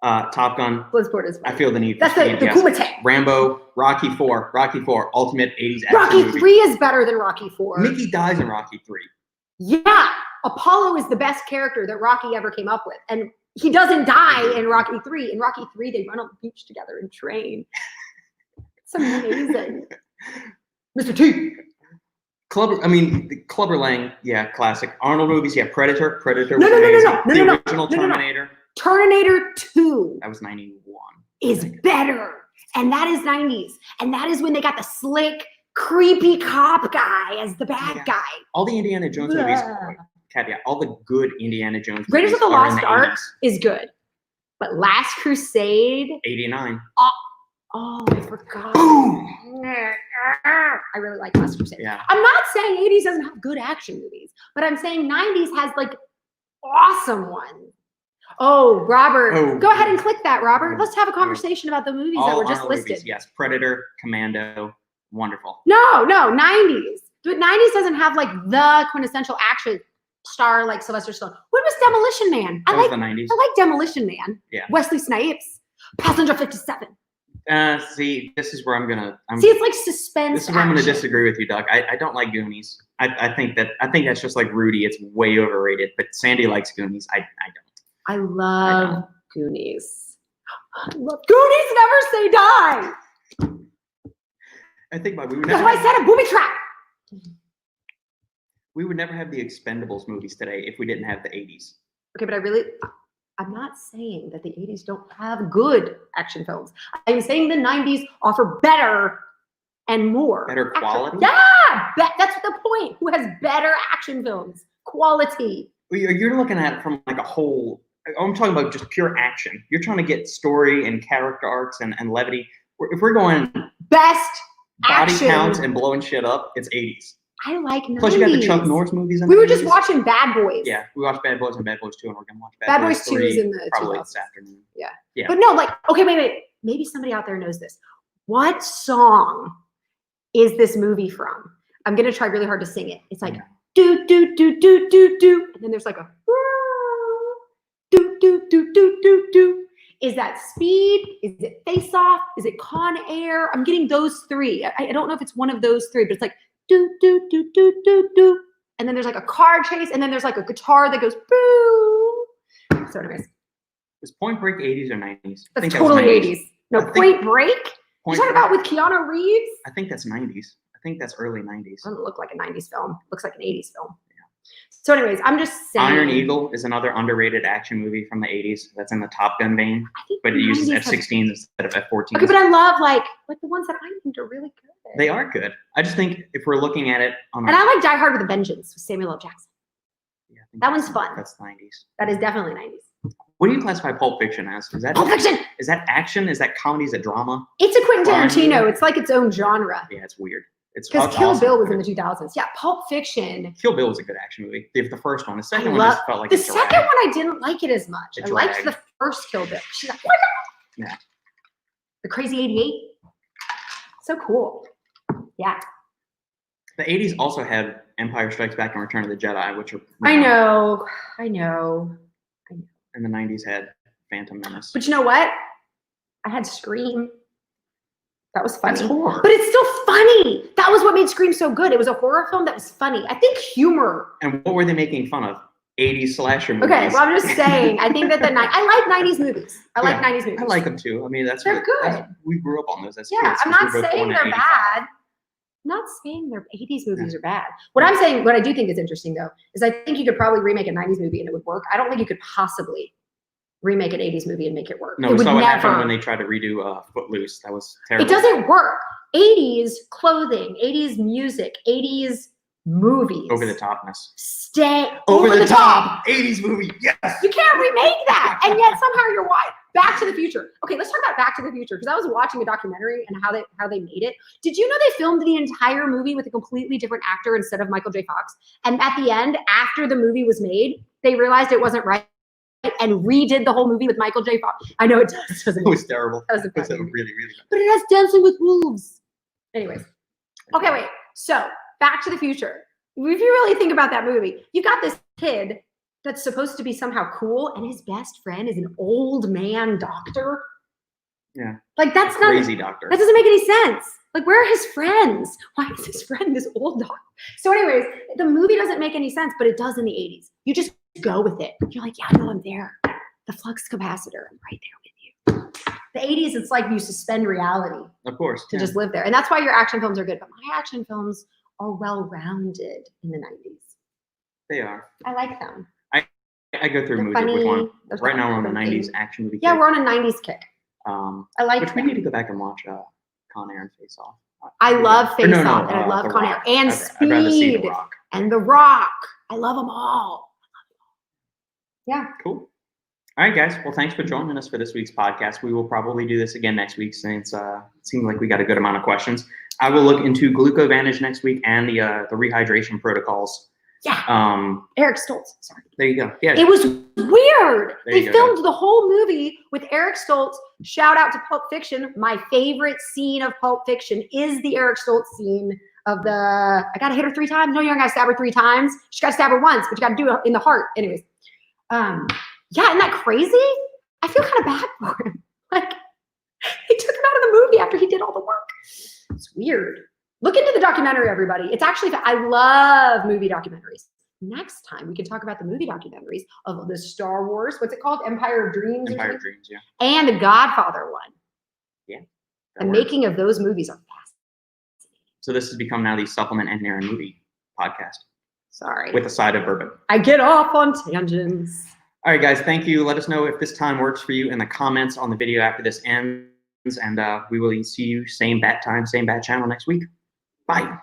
Top Gun. Bloodsport is fine. I feel the need. That's the Kumite. Rambo, Rocky 4, ultimate 80s action Rocky movie. 3 is better than Rocky 4. Mickey dies in Rocky 3. Yeah, Apollo is the best character that Rocky ever came up with. And he doesn't die in Rocky 3. In Rocky 3, they run on the beach together and train. It's amazing. Mr. T. Clubber Lang, yeah, classic. Arnold movies, yeah, Predator. No. The original Terminator. Terminator 2. That was 91. Is better. And that is 90s. And that is when they got the slick, creepy cop guy as the bad guy. All the Indiana Jones movies, caveat, all the good Indiana Jones movies Raiders of the Lost Ark 80s. is good. But Last Crusade. 89. Oh, I forgot. Boom! I really like Last Crusade. Yeah. I'm not saying 80s doesn't have good action movies, but I'm saying 90s has like awesome ones. Oh, Robert. Go ahead and click that, Robert. Let's have a conversation about the movies that were just Arnold listed. Movies, yes, Predator, Commando, wonderful. No, 90s. But 90s doesn't have like the quintessential action star like Sylvester Stallone. What was Demolition Man? That was the 90s. I like Demolition Man. Yeah. Wesley Snipes. Passenger 57. See, this is where See, it's like suspense. This is where I'm going to disagree with you, Doug. I don't like Goonies. I think that's just like Rudy. It's way overrated. But Sandy likes Goonies. I don't. I love Goonies. Goonies never say die. I think my movie. That's why I said a booby trap. We would never have the Expendables movies today if we didn't have the 80s. Okay, but I'm not saying that the 80s don't have good action films. I'm saying the 90s offer better and more. Better quality? Yeah, that's the point. Who has better action films? Quality. You're looking at it from like a whole, I'm talking about just pure action. You're trying to get story and character arcs and levity. If we're going best body action counts and blowing shit up, it's 80s. I like 90s. Plus you got the Chuck Norris movies in We the were just 80s. watching Bad Boys. Yeah, we watched Bad Boys and Bad Boys 2, and we're going to watch Bad Boys 2 is 3 in the probably 2000s. this afternoon. Yeah. Yeah. But no, like, okay, wait. Maybe somebody out there knows this. What song is this movie from? I'm going to try really hard to sing it. It's like, do, do, do, do, do, do. And then there's like a, do, do, do, do, do, do. Is that Speed? Is it Face Off? Is it Con Air? I'm getting those three. I don't know if it's one of those three, but it's like, do, do, do, do, do, do. And then there's like a car chase, and then there's like a guitar that goes, boo. So anyways. Was Point Break 80s or 90s? That's totally 80s. No, Point Break? You're talking about with Keanu Reeves? I think that's 90s. I think that's early 90s. Doesn't look like a 90s film. It looks like an 80s film. Yeah. So anyways, I'm just saying. Iron Eagle is another underrated action movie from the 80s. That's in the Top Gun vein, but it uses F-16s instead of F-14s. Okay, but I love like the ones that I think are really good. They are good. I just think if we're looking at it on And I like Die Hard with a Vengeance with Samuel L. Jackson. Yeah, that one's fun. That's 90s. That is definitely 90s. What do you classify Pulp Fiction as? Is that Pulp Fiction? Is that action? Is that comedy? Is it drama? It's a Quentin Tarantino. It's like its own genre. Yeah, it's weird. It's because Kill Bill was in the 2000s. Yeah, Pulp Fiction. Kill Bill was a good action movie. The first one. The second one just felt like the second one. I didn't like it as much. I liked the first Kill Bill. She's like, yeah. The Crazy 88. So cool. Yeah. The 80s also had Empire Strikes Back and Return of the Jedi, which are. I know. And the 90s had Phantom Menace. But you know what? I had Scream. That was funny. That's horror. But it's still funny. That was what made Scream so good. It was a horror film that was funny. I think humor. And what were they making fun of? 80s slasher movies. Okay, well, I'm just saying. I think that I like 90s movies. I like 90s movies. I like them too. I mean, they're good. We grew up on those as kids. I'm not saying they're bad. I'm not saying their 80s movies are bad. What I'm saying, what I do think is interesting though, is I think you could probably remake a 90s movie and it would work. I don't think you could possibly remake an 80s movie and make it work. No, we saw what happened when they tried to redo Footloose. That was terrible. It doesn't work. 80s clothing, 80s music, 80s movies. Over the topness. Stay over the top. 80s movie, yes. You can't remake that. And yet somehow you're why. Back to the Future. Okay, let's talk about Back to the Future because I was watching a documentary and how they made it. Did you know they filmed the entire movie with a completely different actor instead of Michael J. Fox? And at the end, after the movie was made, they realized it wasn't right and redid the whole movie with Michael J. Fox. I know it does. It was terrible. That was a really, really bad. But it has Dancing with Wolves. Anyways. Okay, wait. So Back to the Future. If you really think about that movie, you got this kid that's supposed to be somehow cool, and his best friend is an old man doctor. Yeah. Like that's not crazy doctor. That doesn't make any sense. Like, where are his friends? Why is his friend this old doctor? So, anyways, the movie doesn't make any sense, but it does in the 80s. You just go with it. You're like, yeah, no, I'm there. The flux capacitor, I'm right there with you. The 80s, it's like you suspend reality. Of course. To just live there. And that's why your action films are good. But my action films are well-rounded in the 90s. They are. I like them. I go through moods of which one. Right now we're on the 90s action movie. Yeah, we're on a 90s kick. I like which we need to go back and watch Con Air and Face Off. I love Face Off and I love Con Air and Speed. I'd rather see The Rock. And The Rock. I love them all. Yeah. Cool. All right, guys. Well, thanks for joining us for this week's podcast. We will probably do this again next week since it seemed like we got a good amount of questions. I will look into GlucoVantage next week and the rehydration protocols. Yeah. Eric Stoltz. Sorry. There you go. Yeah. It was weird. They filmed the whole movie with Eric Stoltz. Shout out to Pulp Fiction. My favorite scene of Pulp Fiction is the Eric Stoltz scene of the I gotta hit her 3 times. No, you don't gotta stab her 3 times. She gotta stab her once, but you gotta do it in the heart. Anyways. Yeah, isn't that crazy? I feel kind of bad for him. Like they took him out of the movie after he did all the work. It's weird. Look into the documentary, everybody. It's actually, I love movie documentaries. Next time, we can talk about the movie documentaries of the Star Wars, what's it called? Empire of Dreams? Empire of Dreams, yeah. And the Godfather one. Yeah. The making of those movies are fascinating. So this has become now the Supplement Engineering Movie podcast. Sorry. with a side of bourbon. I get off on tangents. All right, guys, thank you. Let us know if this time works for you in the comments on the video after this ends, and we will see you same bat time, same bat channel next week. Bye.